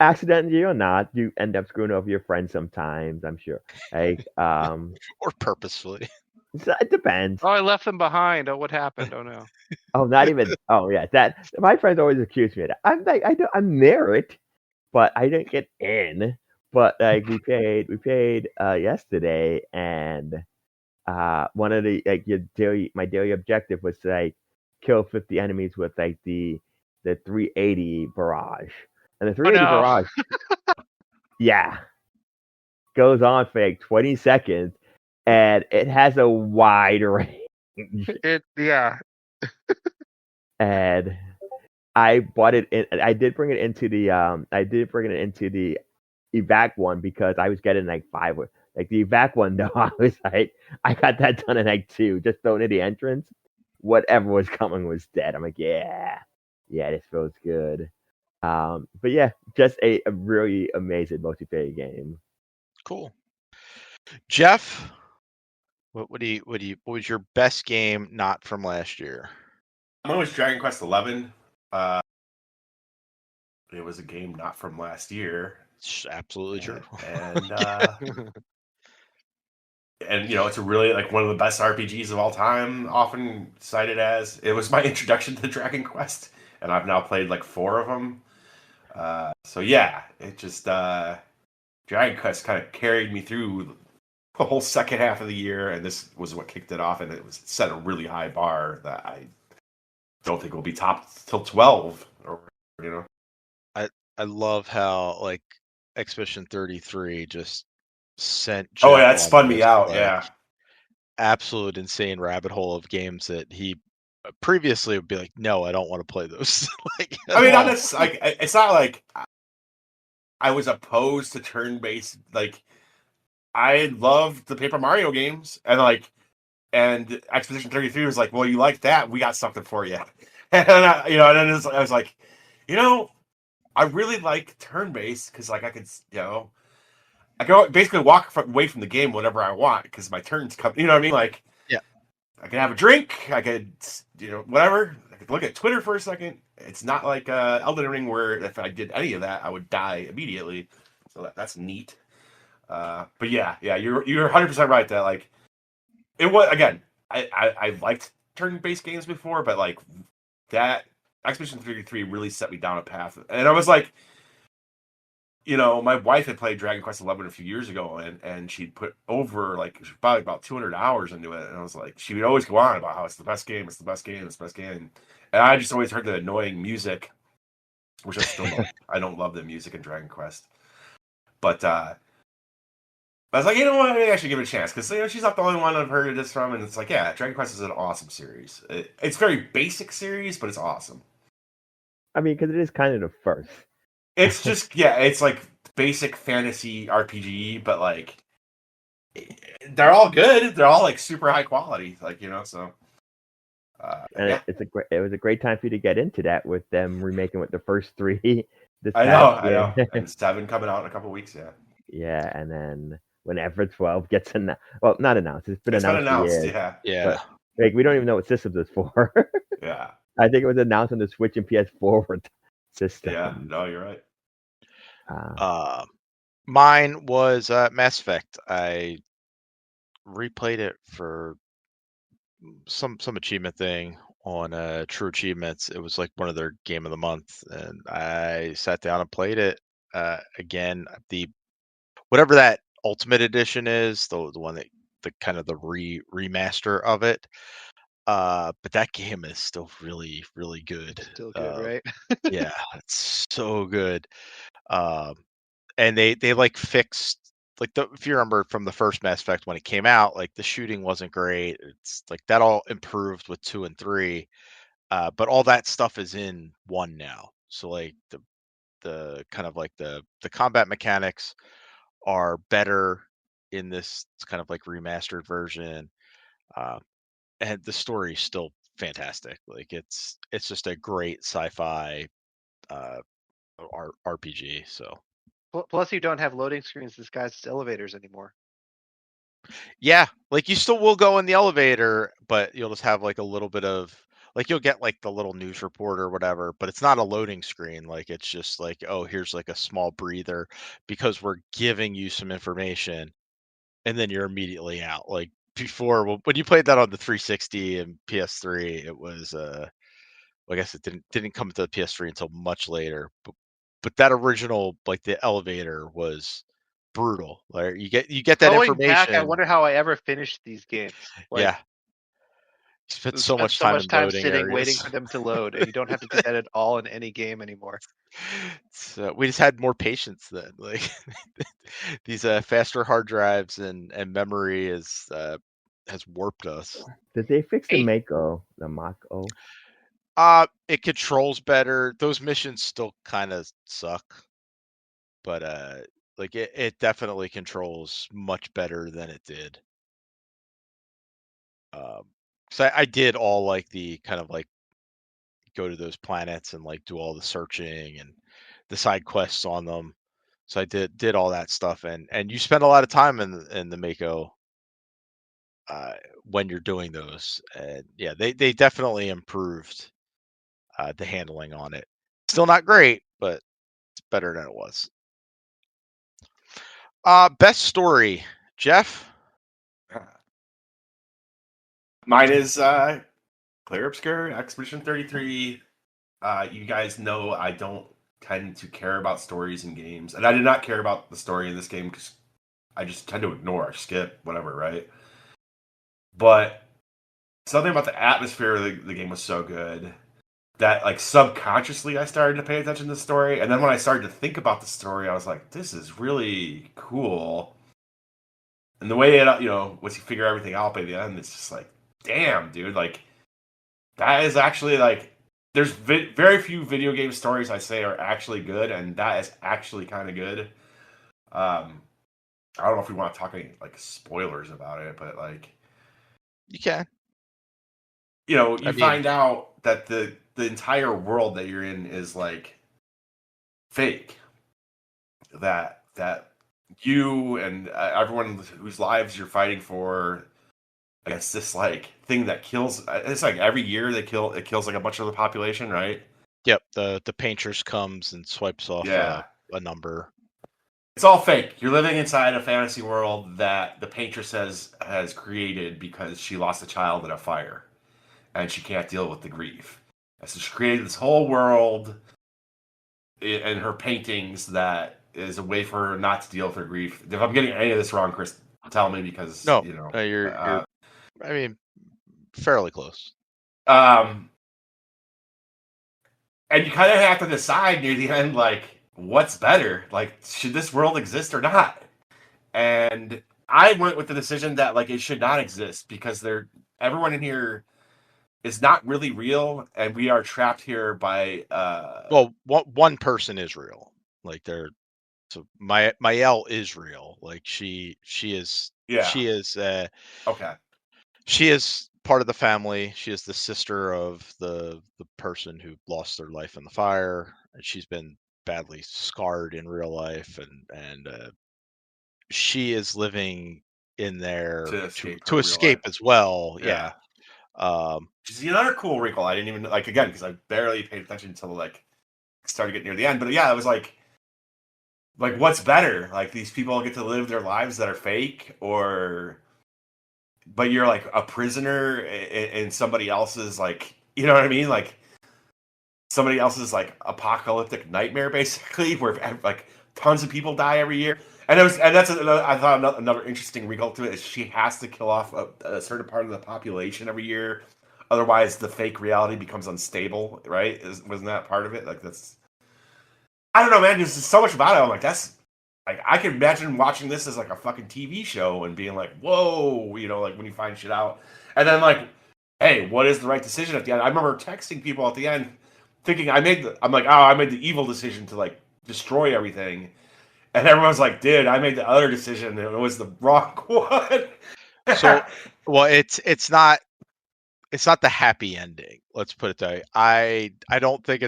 Speaker 3: accidentally or not, you end up screwing over your friends sometimes. I'm sure, like
Speaker 1: Or purposefully.
Speaker 3: so it depends.
Speaker 2: Oh, I left them behind. Oh, what happened? Oh no.
Speaker 3: Oh, not even. Oh, yeah. That my friends always accuse me of that. I'm like, I'm near it, but I didn't get in. But like we paid yesterday, and one of the like my daily objective was to like kill 50 enemies with like the 380 barrage, and the
Speaker 2: Oh
Speaker 3: 380
Speaker 2: no.
Speaker 3: barrage, yeah, goes on for like 20 seconds, and it has a wide range,
Speaker 2: Yeah.
Speaker 3: and I bought it in. I did bring it into the evac one because I was getting like five. Like the evac one, though, I was like, I got that done in like 2, just throwing in the entrance. Whatever was coming was dead. I'm like, yeah, this feels good. But yeah, just a really amazing multiplayer game.
Speaker 1: Cool. Jeff, what was your best game not from last year?
Speaker 4: Mine was Dragon Quest 11. It was a game not from last year.
Speaker 1: It's absolutely true.
Speaker 4: And and it's a really like one of the best RPGs of all time, often cited as. It was my introduction to Dragon Quest, and I've now played like 4 of them. So yeah, it just Dragon Quest kind of carried me through the whole second half of the year, and this was what kicked it off, and it was set a really high bar that I don't think will be topped till 12 or
Speaker 1: I love how like Expedition 33 just sent
Speaker 4: Oh
Speaker 1: Jeff
Speaker 4: yeah, it
Speaker 1: on
Speaker 4: spun me
Speaker 1: this,
Speaker 4: out.
Speaker 1: like,
Speaker 4: Yeah.
Speaker 1: absolute insane rabbit hole of games that he previously would be like, no, I don't want to play those. Like,
Speaker 4: I mean,
Speaker 1: at all.
Speaker 4: like it's not like I was opposed to turn-based. Like I loved the Paper Mario games, and Expedition 33 was like, well, you like that? We got something for you. And and then I was like, I really like turn-based because like I could, I can basically walk away from the game whenever I want because my turns come. You know what I mean? Like,
Speaker 1: yeah,
Speaker 4: I could have a drink. I could, whatever. I could look at Twitter for a second. It's not like Elden Ring where if I did any of that, I would die immediately. So that's neat. But yeah, you're 100% right that like it was again. I liked turn-based games before, but like that Expedition 33 really set me down a path, and I was like. My wife had played Dragon Quest 11 a few years ago, and she'd put over probably about 200 hours into it. And I was like, she would always go on about how it's the best game, it's the best game, it's the best game. And I just always heard the annoying music, which I still don't. I don't love the music in Dragon Quest. But I was like, you know what? Maybe I should give it a chance because she's not the only one I've heard this from, and it's like, yeah, Dragon Quest is an awesome series. It's very basic series, but it's awesome.
Speaker 3: I mean, because it is kind of the first.
Speaker 4: It's just it's like basic fantasy RPG, but like they're all good. They're all like super high quality, like so.
Speaker 3: And it was a great time for you to get into that with them remaking with the first 3 this
Speaker 4: I
Speaker 3: past
Speaker 4: know,
Speaker 3: year.
Speaker 4: and 7 coming out in a couple weeks, yeah.
Speaker 3: Yeah, and then whenever 12 gets announced, well, not announced, it's been announced for years.
Speaker 4: Yeah.
Speaker 3: But like we don't even know what systems it's for.
Speaker 4: Yeah.
Speaker 3: I think it was announced on the Switch and PS4 system.
Speaker 4: Yeah, no, you're right.
Speaker 1: Mine was Mass Effect. I replayed it for some achievement thing on True Achievements. It was like one of their game of the month, and I sat down and played it again. Whatever that Ultimate Edition is, the one that the kind of the remaster of it. But that game is still really, really good.
Speaker 2: Still good, right?
Speaker 1: Yeah, it's so good. And they like fixed like if you remember from the first Mass Effect when it came out, like the shooting wasn't great. It's like that all improved with 2 and 3. But all that stuff is in 1 now. So like the kind of like the combat mechanics are better in this kind of like remastered version. And the story is still fantastic. Like it's just a great sci-fi RPG. So
Speaker 2: Plus, you don't have loading screens disguised as elevators anymore.
Speaker 1: yeah, like you still will go in the elevator, but you'll just have like a little bit of like you'll get like the little news report or whatever, but it's not a loading screen. Like it's just like, oh, here's like a small breather because we're giving you some information, and then you're immediately out. Like before, when you played that on the 360 and PS3, it was I guess it didn't come to the PS3 until much later. But that original like the elevator was brutal. Like you get that
Speaker 2: Going back, I
Speaker 1: information.
Speaker 2: wonder how I ever finished these games. Like,
Speaker 1: Yeah. You spent so much
Speaker 2: so
Speaker 1: time
Speaker 2: much
Speaker 1: in
Speaker 2: time
Speaker 1: loading
Speaker 2: sitting waiting
Speaker 1: areas.
Speaker 2: for them to load, and you don't have to do that at all in any game anymore.
Speaker 1: So we just had more patience then. Like these faster hard drives and memory has warped us.
Speaker 3: Did they fix the
Speaker 2: Hey.
Speaker 3: Mako, the Mako?
Speaker 1: It controls better. Those missions still kind of suck, but like it definitely controls much better than it did. So I did all like the kind of like go to those planets and like do all the searching and the side quests on them. So I did all that stuff, and you spend a lot of time in the Mako when you're doing those. And yeah, they definitely improved the handling on it. Still not great, but it's better than it was. Best story, Jeff.
Speaker 4: Mine is Clear Obscure, Expedition 33. You guys know I don't tend to care about stories in games, and I did not care about the story in this game because I just tend to ignore, skip, whatever, right? But something about the atmosphere of the game was so good that, like, subconsciously I started to pay attention to the story, and then when I started to think about the story, I was like, this is really cool. And the way it, once you figure everything out by the end, it's just like, damn, dude, like, that is actually, like, there's very few video game stories I say are actually good, and that is actually kind of good. I don't know if we want to talk any, like, spoilers about it, but, like...
Speaker 1: You can.
Speaker 4: Find out that the entire world that you're in is, like, fake. That you and everyone whose lives you're fighting for, I guess this like thing that kills. It's like every year it kills like a bunch of the population, right?
Speaker 1: Yep. The painters comes and swipes off a number.
Speaker 4: It's all fake. You're living inside a fantasy world that the paintress has created because she lost a child in a fire, and she can't deal with the grief. And so she created this whole world in her paintings that is a way for her not to deal with her grief. If I'm getting any of this wrong, Chris, tell me, because
Speaker 1: you're I mean, fairly close.
Speaker 4: And you kind of have to decide near the end, like, what's better? Like, should this world exist or not? And I went with the decision that, like, it should not exist because everyone in here is not really real, and we are trapped here by...
Speaker 1: Well, one person is real. Like they're so Mael is real. Like she is
Speaker 4: Yeah.
Speaker 1: okay.
Speaker 4: Okay.
Speaker 1: She is part of the family. She is the sister of the person who lost their life in the fire, and she's been badly scarred in real life, and she is living in there
Speaker 4: To escape her
Speaker 1: to
Speaker 4: real life.
Speaker 1: escape as well.
Speaker 4: Yeah.
Speaker 1: Yeah.
Speaker 4: See, another cool wrinkle I didn't even like again because I barely paid attention until like started getting near the end. But yeah, it was like what's better? Like these people get to live their lives that are fake, or but you're like a prisoner in somebody else's like you know what I mean? Like somebody else's like apocalyptic nightmare, basically, where like tons of people die every year. And that's another, I thought another interesting wrinkle to it is she has to kill off a certain part of the population every year, otherwise the fake reality becomes unstable, right? Wasn't that part of it? Like that's, I don't know, man. There's just so much about it. I'm like, that's like I can imagine watching this as like a fucking TV show and being like, whoa, you know, like when you find shit out, and then like, hey, what is the right decision at the end? I remember texting people at the end thinking I'm like, oh, I made the evil decision to like destroy everything. And everyone's like, dude, I made the other decision and it was the wrong one.
Speaker 1: So, well, it's not the happy ending. Let's put it that way. I don't think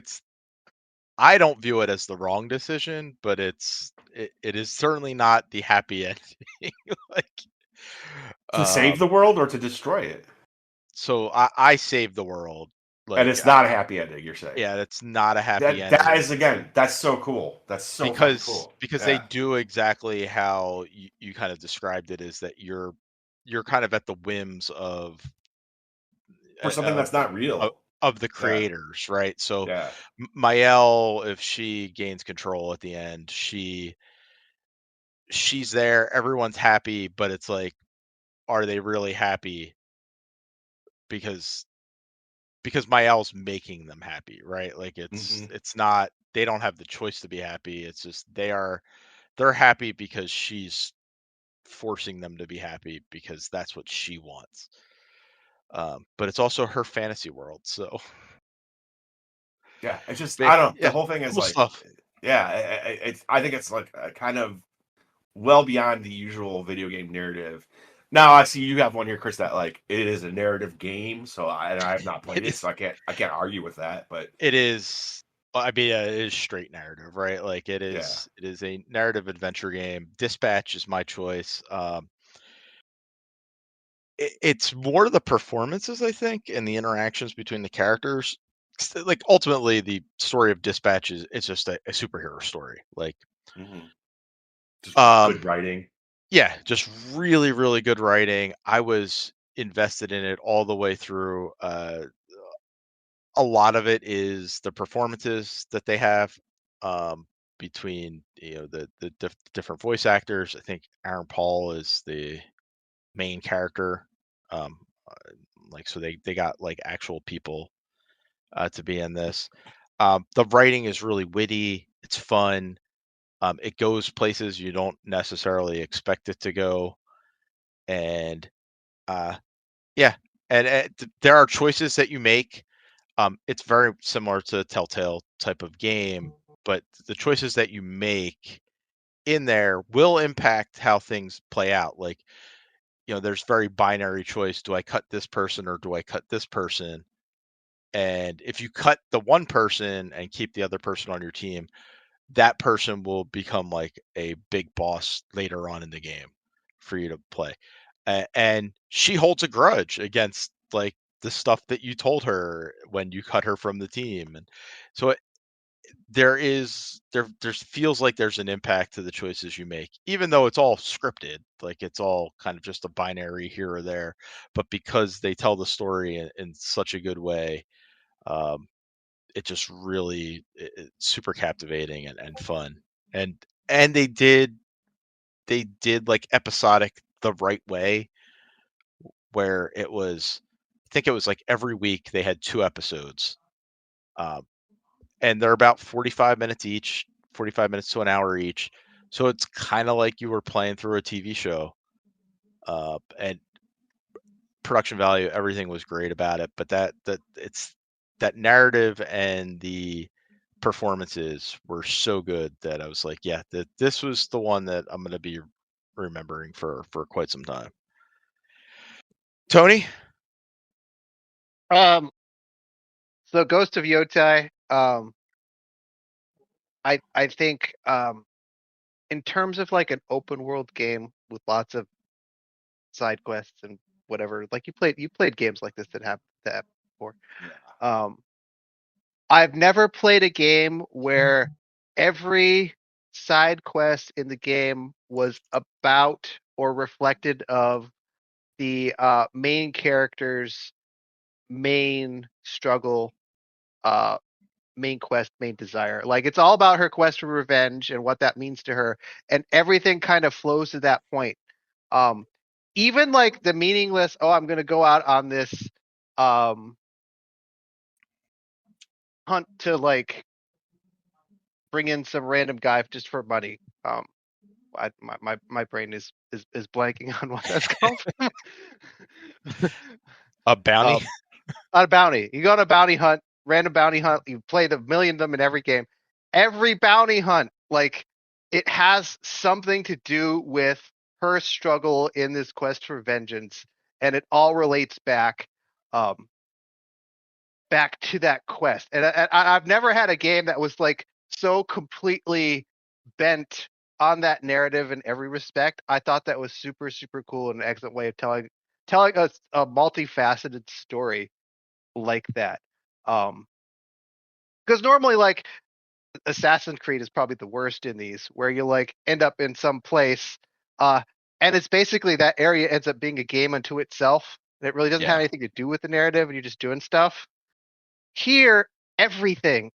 Speaker 1: I don't view it as the wrong decision, but it is certainly not the happy ending. Like
Speaker 4: to save the world or to destroy it.
Speaker 1: So I saved the world. Like,
Speaker 4: and it's not a happy ending, you're saying.
Speaker 1: Yeah, that's not a happy ending.
Speaker 4: That is, again, that's so cool. That's so fucking cool.
Speaker 1: Because they do exactly how you kind of described it, is that you're kind of at the whims of
Speaker 4: for something that's not real.
Speaker 1: Of the creators, right? So
Speaker 4: yeah.
Speaker 1: Mael, if she gains control at the end, she's there, everyone's happy, but it's like, are they really happy? Because Mael's making them happy, right? Like it's not, they don't have the choice to be happy. It's just they're happy because she's forcing them to be happy because that's what she wants. But it's also her fantasy world, so
Speaker 4: yeah, it's just I don't know. The whole thing is
Speaker 1: cool
Speaker 4: like
Speaker 1: stuff.
Speaker 4: Yeah, I think it's like a kind of well beyond the usual video game narrative. Now I see you have one here, Chris, that like it is a narrative game, so I have not played it, so I can't argue with that. But
Speaker 1: it is, I mean, it is straight narrative, right? Like it is a narrative adventure game. Dispatch is my choice. It's more the performances, I think, and the interactions between the characters. Like ultimately, the story of Dispatch is it's just a superhero story. Like,
Speaker 4: just good writing.
Speaker 1: Yeah, just really, really good writing. I was invested in it all the way through. A lot of it is the performances that they have, between the different voice actors. I think Aaron Paul is the main character. Um, like so they got like actual people to be in this. The writing is really witty. It's fun. It goes places you don't necessarily expect it to go, and yeah, and there are choices that you make. It's very similar to a Telltale type of game, but the choices that you make in there will impact how things play out. Like, there's very binary choice. Do I cut this person or do I cut this person? And if you cut the one person and keep the other person on your team, that person will become like a big boss later on in the game for you to play. And she holds a grudge against like the stuff that you told her when you cut her from the team. And so there feels like there's an impact to the choices you make, even though it's all scripted, like it's all kind of just a binary here or there. But because they tell the story in such a good way, it just really it's super captivating and fun. And they did like episodic the right way, where it was, I think it was like every week they had 2 episodes, and they're about 45 minutes each, 45 minutes to an hour each. So it's kind of like you were playing through a TV show, and production value, everything was great about it. But that it's that narrative and the performances were so good that I was like, yeah, this was the one that I'm going to be remembering for quite some time. Tony?
Speaker 2: So Ghost of GotY, I think in terms of like an open world game with lots of side quests and whatever, like you played games like this that have that before. I've never played a game where every side quest in the game was about or reflected of the main character's main struggle, main quest, main desire. Like it's all about her quest for revenge and what that means to her, and everything kind of flows to that point. Even like the meaningless, oh, I'm gonna go out on this hunt to like bring in some random guy just for money. My brain is blanking on what that's called.
Speaker 1: A bounty?
Speaker 2: On a bounty. You go on a bounty hunt, random bounty hunt. You play the million of them in every game. Every bounty hunt, like it has something to do with her struggle in this quest for vengeance, and it all relates back to that quest. And I've never had a game that was like so completely bent on that narrative in every respect. I thought that was super, super cool and an excellent way of telling us a multifaceted story like that. Because normally, like Assassin's Creed is probably the worst in these, where you like end up in some place, and it's basically that area ends up being a game unto itself. And it really doesn't have anything to do with the narrative, and you're just doing stuff. Here, everything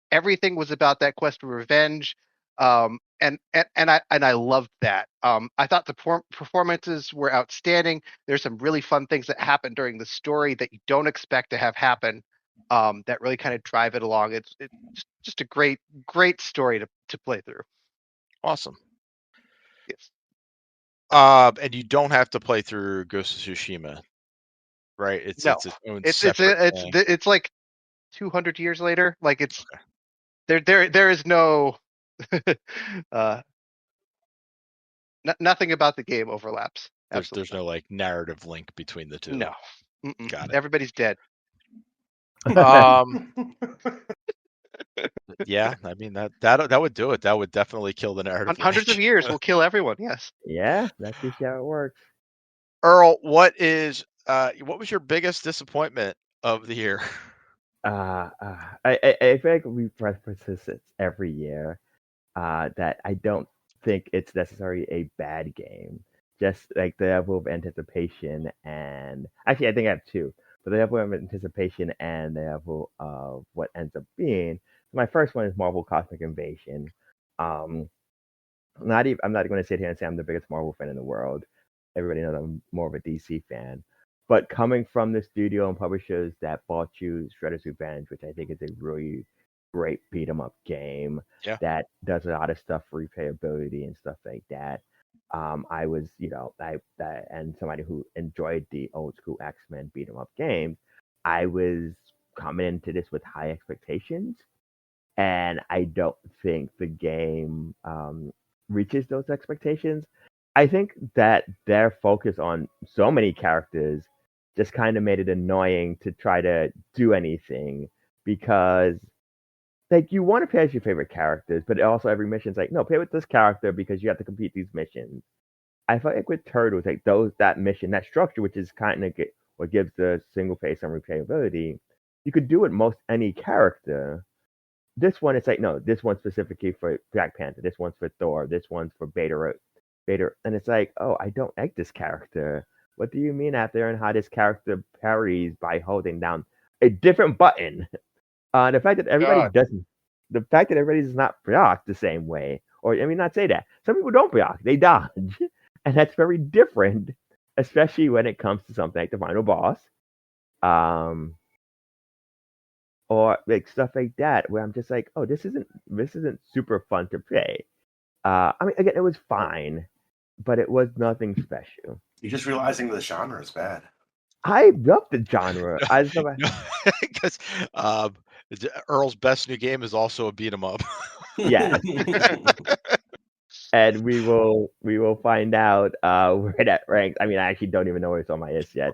Speaker 2: was about that quest for revenge, and I loved that. I thought the performances were outstanding. There's some really fun things that happen during the story that you don't expect to have happen, that really kind of drive it along. It's just a great story to play through.
Speaker 1: Awesome.
Speaker 2: Yes.
Speaker 1: And you don't have to play through Ghost of Tsushima, right? It's its own separate thing.
Speaker 2: It's like 200 years later. Like it's there is no nothing about the game overlaps.
Speaker 1: There's no like narrative link between the two.
Speaker 2: No.
Speaker 1: Got it.
Speaker 2: Everybody's dead.
Speaker 1: Yeah, I mean that would do it. That would definitely kill the narrative.
Speaker 2: Hundreds of years will kill everyone. Yes.
Speaker 3: Yeah, that's just how it works.
Speaker 1: Earl, what was your biggest disappointment of the year?
Speaker 3: I feel like we reference this every year. That I don't think it's necessarily a bad game. Just like the level of anticipation, and actually, I think I have two. But the level of anticipation and the level of what ends up being. My first one is Marvel Cosmic Invasion. I'm not going to sit here and say I'm the biggest Marvel fan in the world. Everybody knows I'm more of a DC fan. But coming from the studio and publishers that bought you Shredder's Revenge, which I think is a really great beat 'em up game that does a lot of stuff for replayability and stuff like that. I was, and somebody who enjoyed the old school X-Men beat 'em up games, I was coming into this with high expectations, and I don't think the game reaches those expectations. I think that their focus on so many characters just kind of made it annoying to try to do anything, because like you want to play as your favorite characters, but also every mission's like, no, play with this character because you have to complete these missions. I felt like with Turtles, like that mission, that structure, which is kind of what gives the single player some replayability, you could do it most any character. This one, it's like, no, this one's specifically for Black Panther, this one's for Thor, this one's for Beta, and it's like, oh, I don't like this character. What do you mean out there and how this character parries by holding down a different button? The fact that everybody does not block the same way, or I mean, not say that. Some people don't block; they dodge, and that's very different, especially when it comes to something like the final boss, or like stuff like that, where I'm just like, oh, this isn't super fun to play. I mean, again, it was fine, but it was nothing special.
Speaker 4: You're just realizing the genre is bad.
Speaker 3: I love the genre.
Speaker 1: Because Earl's best new game is also a beat 'em up.
Speaker 3: Yes. And we will find out where that ranks. I mean, I actually don't even know where it's on my list yet.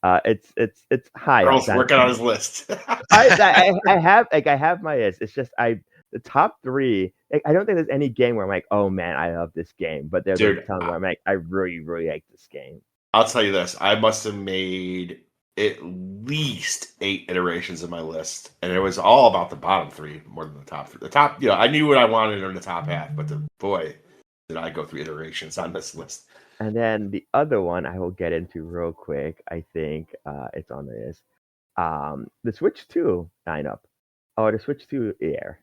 Speaker 3: It's high up.
Speaker 4: Earl's working on his list.
Speaker 3: I have my list. It's just the top 3. Like, I don't think there's any game where I'm like, oh man, I love this game. But there's
Speaker 4: Dude,
Speaker 3: a ton where I'm like, I really like this game.
Speaker 4: I'll tell you this. I must have made at least 8 iterations of my list, and it was all about the bottom 3 more than the top 3. The top, I knew what I wanted in the top half, but boy, did I go through iterations on this list.
Speaker 3: And then the other one I will get into real quick. I think it's on the list. The Switch 2 lineup, or the Switch 2 Air.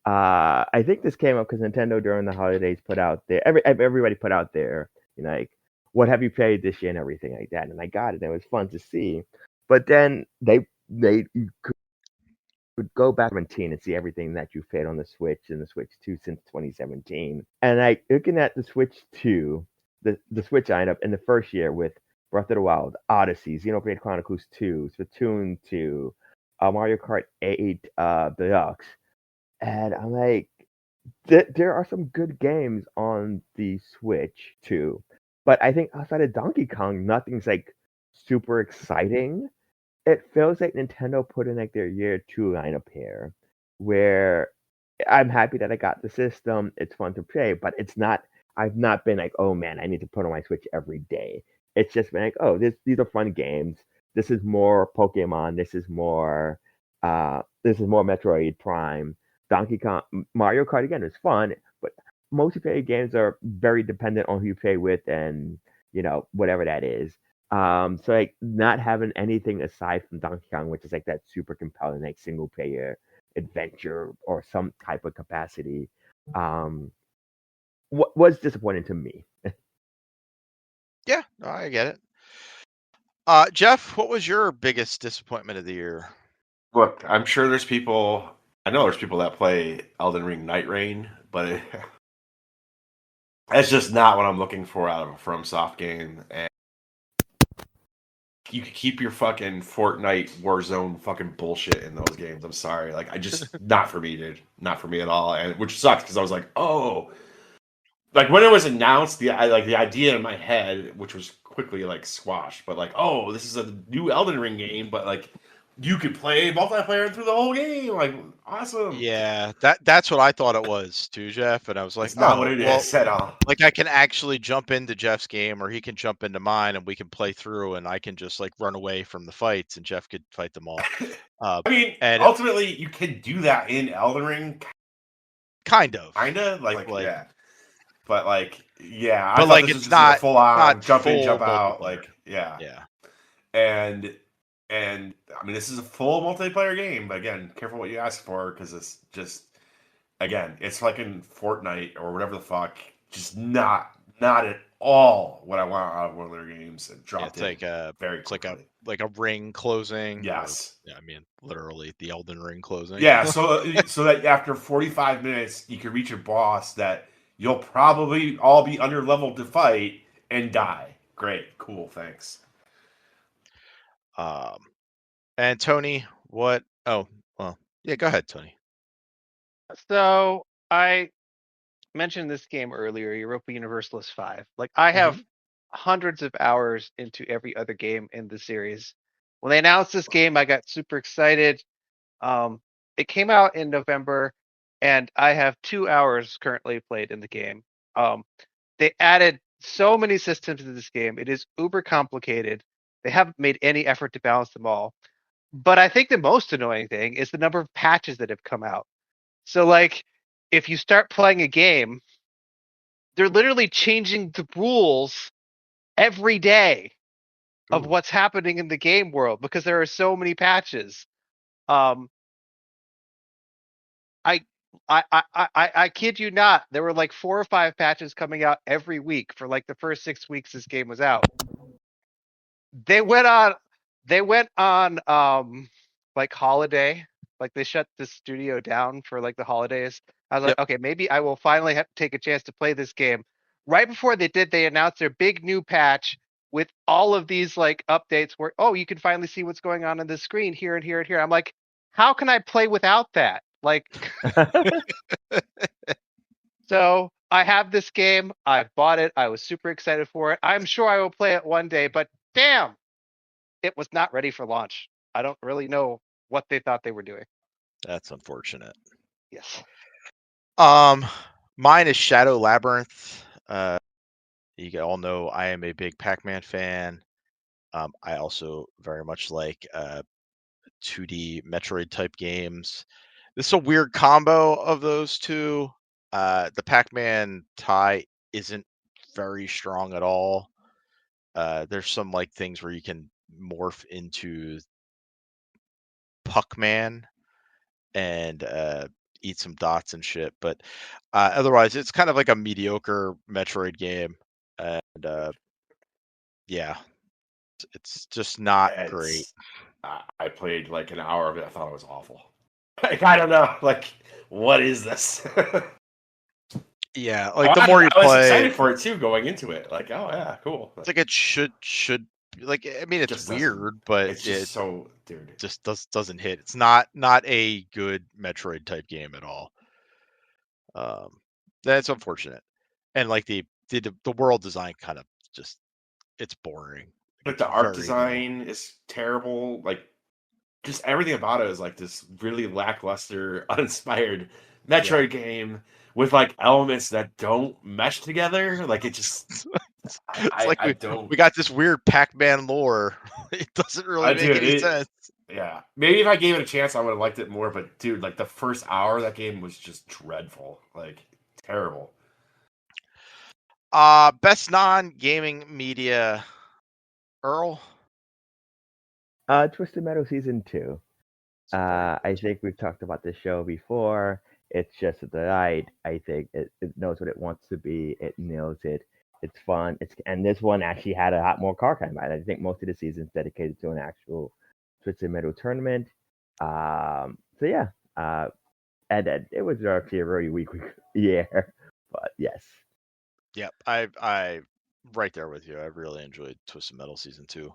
Speaker 3: I think this came up because Nintendo during the holidays put out there. Everybody put out there, like, what have you played this year and everything like that. And I got it. And it was fun to see. But then you could go back to 17 and see everything that you played on the Switch and the Switch 2 since 2017. And like looking at the Switch 2, the Switch lineup in the first year with Breath of the Wild, Odyssey, Xenoblade Chronicles 2, Splatoon 2, Mario Kart 8 Deluxe. And I'm like, there are some good games on the Switch too. But I think outside of Donkey Kong, nothing's like super exciting. It feels like Nintendo put in like their year 2 lineup here, where I'm happy that I got the system. It's fun to play, but it's not. I've not been like, oh man, I need to put on my Switch every day. It's just been like, oh, these are fun games. This is more Pokemon. This is more Metroid Prime. Donkey Kong, Mario Kart again is fun, but multiplayer games are very dependent on who you play with and whatever that is. So like not having anything aside from Donkey Kong, which is like that super compelling like single player adventure or some type of capacity, was disappointing to me.
Speaker 1: Yeah, no, I get it. Jeff, what was your biggest disappointment of the year?
Speaker 4: Look, I'm sure there's people. I know there's people that play Elden Ring Night Rain, but that's just not what I'm looking for out of a FromSoft game. And you could keep your fucking Fortnite Warzone fucking bullshit in those games. I'm sorry, like I just not for me, dude. Not for me at all. And which sucks because I was like, oh, like when it was announced, the idea in my head, which was quickly like squashed, but like, oh, this is a new Elden Ring game, but like you could play multiplayer through the whole game, like awesome.
Speaker 1: Yeah, that's what I thought it was too, Jeff. And I was like,
Speaker 4: That's not what it is at all.
Speaker 1: Like I can actually jump into Jeff's game, or he can jump into mine, and we can play through, and I can just like run away from the fights, and Jeff could fight them all.
Speaker 4: I mean, ultimately, you can do that in Elden Ring.
Speaker 1: Kind of,
Speaker 4: like yeah. But like, yeah,
Speaker 1: but like it's not
Speaker 4: full on
Speaker 1: not
Speaker 4: jump in,
Speaker 1: full
Speaker 4: jump out, like yeah. And I mean, this is a full multiplayer game, but again, careful what you ask for because it's just again, it's like in Fortnite or whatever the fuck, just not at all what I want out of one of their games. And dropped
Speaker 1: it's like a ring closing.
Speaker 4: Yes,
Speaker 1: I mean literally the Elden Ring closing.
Speaker 4: Yeah, so that after 45 minutes, you can reach a boss that you'll probably all be under level to fight and die. Great, cool, thanks.
Speaker 1: And Tony, what? Oh, well, yeah, go ahead, Tony.
Speaker 2: So I mentioned this game earlier, Europa Universalis 5. Like I have hundreds of hours into every other game in the series. When they announced this game, I got super excited. It came out in November, and I have 2 hours currently played in the game. They added so many systems to this game. It is uber complicated. They haven't made any effort to balance them all. But I think the most annoying thing is the number of patches that have come out. So, like, if you start playing a game, they're literally changing the rules every day of what's happening in the game world because there are so many patches. I kid you not. There were like 4 or 5 patches coming out every week for like the first 6 weeks this game was out. They went on like holiday, like they shut the studio down for like the holidays. I was like, okay, maybe I will finally have to take a chance to play this game. Right before they did, they announced their big new patch with all of these like updates where, oh, you can finally see what's going on the screen here and here and here. I'm like, how can I play without that? Like, so I have this game. I bought it. I was super excited for it. I'm sure I will play it one day, but damn, it was not ready for launch. I don't really know what they thought they were doing.
Speaker 1: That's unfortunate.
Speaker 2: Yes.
Speaker 1: Mine is Shadow Labyrinth. You all know I am a big Pac-Man fan. I also very much like 2D Metroid type games. This is a weird combo of those two. The Pac-Man tie isn't very strong at all. There's some like things where you can morph into Puck-Man and eat some dots and shit, but otherwise it's kind of like a mediocre Metroid game, and yeah, it's just not great.
Speaker 4: I played like an hour of it. I thought it was awful. Like, I don't know. Like, what is this?
Speaker 1: Yeah, like the more you
Speaker 4: I was
Speaker 1: play,
Speaker 4: excited for it too going into it. Like, oh yeah, cool.
Speaker 1: it's like it should like, I mean, it's
Speaker 4: just doesn't-
Speaker 1: weird, but
Speaker 4: It's just
Speaker 1: it
Speaker 4: so, dude.
Speaker 1: just doesn't hit. It's not a good Metroid type game at all. That's unfortunate. And like the world design kind of just, it's boring.
Speaker 4: But
Speaker 1: It's
Speaker 4: the art
Speaker 1: very
Speaker 4: design is terrible. Like, just everything about it is like this really lackluster, uninspired Metroid game with like elements that don't mesh together. Like, it just,
Speaker 1: it's
Speaker 4: I
Speaker 1: like
Speaker 4: don't.
Speaker 1: we got this weird Pac-Man lore. It doesn't really make any sense.
Speaker 4: Yeah, maybe if I gave it a chance, I would have liked it more. But dude, like the first hour of that game was just dreadful, like terrible.
Speaker 1: Best non-gaming media, Earl.
Speaker 3: Twisted Metal Season 2. I think we've talked about this show before. It's just a delight. I think it knows what it wants to be. It nails it. It's fun. And this one actually had a lot more car combat. I think most of the season's dedicated to an actual Twisted Metal tournament. So yeah, and it was actually a really weak year, but yes.
Speaker 1: Yep, I right there with you. I really enjoyed Twisted Metal Season 2.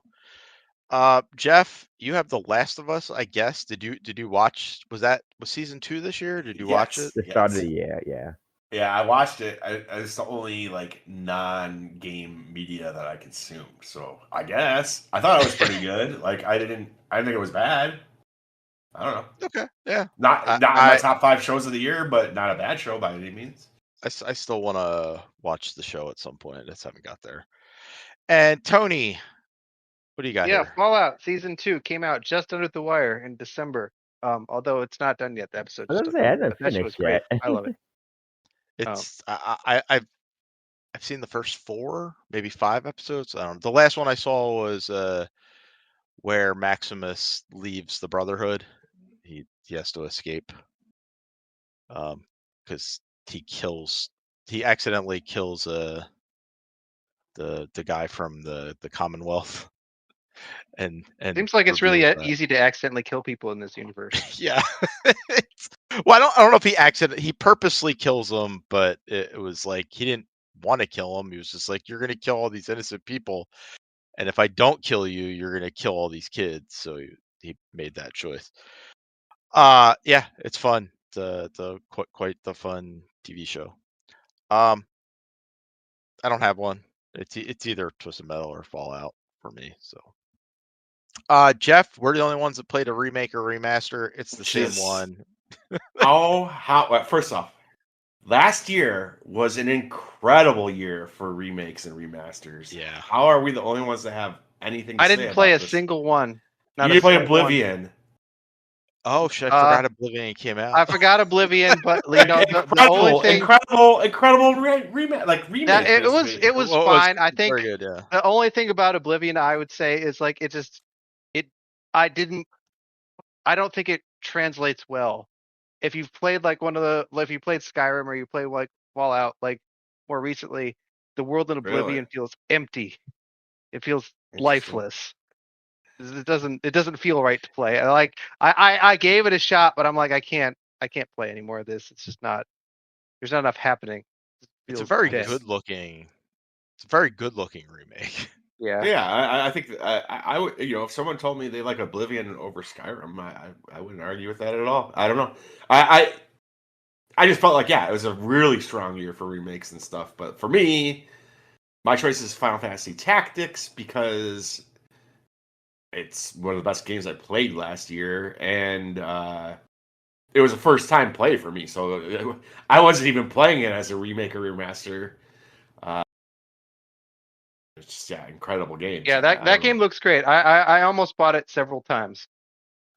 Speaker 1: Jeff, you have The Last of Us, I guess. Did you watch? Was Season 2 this year? Did you watch it?
Speaker 3: The start of the year, yeah.
Speaker 4: Yeah, I watched it. It's the only like non-game media that I consumed. So I guess I thought it was pretty good. Like I didn't think it was bad. I don't know.
Speaker 1: Okay, yeah.
Speaker 4: Not in my top 5 shows of the year, but not a bad show by any means.
Speaker 1: I still want to watch the show at some point. I just haven't got there. And Tony, what do you got here?
Speaker 2: Fallout Season 2 came out just under the wire in December. Although it's not done yet. The episode.
Speaker 3: I haven't finished yet.
Speaker 2: I love it.
Speaker 1: It's I've seen the first 4, maybe 5 episodes. I don't know. The last one I saw was where Maximus leaves the Brotherhood. He has to escape. Because he accidentally kills the guy from the Commonwealth. And
Speaker 2: seems like it's really easy to accidentally kill people in this universe.
Speaker 1: Yeah. Well, I don't know if he purposely kills them, but it was like he didn't want to kill them. He was just like, you're gonna kill all these innocent people, and if I don't kill you, you're gonna kill all these kids. So he made that choice. Yeah, it's fun. The quite the fun TV show. I don't have one. It's either Twisted Metal or Fallout for me. So, Jeff, we're the only ones that played a remake or remaster. It's the same one.
Speaker 4: First off, last year was an incredible year for remakes and remasters.
Speaker 1: Yeah.
Speaker 4: How are we the only ones that have anything to
Speaker 2: I
Speaker 4: say
Speaker 2: didn't play
Speaker 4: about
Speaker 2: a
Speaker 4: this?
Speaker 2: single one.
Speaker 4: You didn't play Oblivion.
Speaker 1: Oh shit! I forgot Oblivion came out.
Speaker 2: I forgot Oblivion, but you know, the only thing,
Speaker 4: incredible remake.
Speaker 2: It was fine. I think
Speaker 1: very good, yeah.
Speaker 2: The only thing about Oblivion I would say is like I don't think it translates well. If you've played like if you played Skyrim or you play like Fallout like more recently, the world in Oblivion feels empty. It feels lifeless. It doesn't feel right to play. I gave it a shot, but I'm like I can't play any more of this. It's just not. There's not enough happening.
Speaker 1: It's a very good looking remake.
Speaker 2: Yeah.
Speaker 4: Yeah, I think I would, if someone told me they like Oblivion over Skyrim, I wouldn't argue with that at all. I don't know. I just felt like, yeah, it was a really strong year for remakes and stuff. But for me, my choice is Final Fantasy Tactics because it's one of the best games I played last year, and it was a first time play for me. So I wasn't even playing it as a remake or remaster. Uh, it's just, yeah, incredible game.
Speaker 2: Yeah,
Speaker 4: So
Speaker 2: that
Speaker 4: I
Speaker 2: that
Speaker 4: don't know.
Speaker 2: game looks great. I almost bought it several times.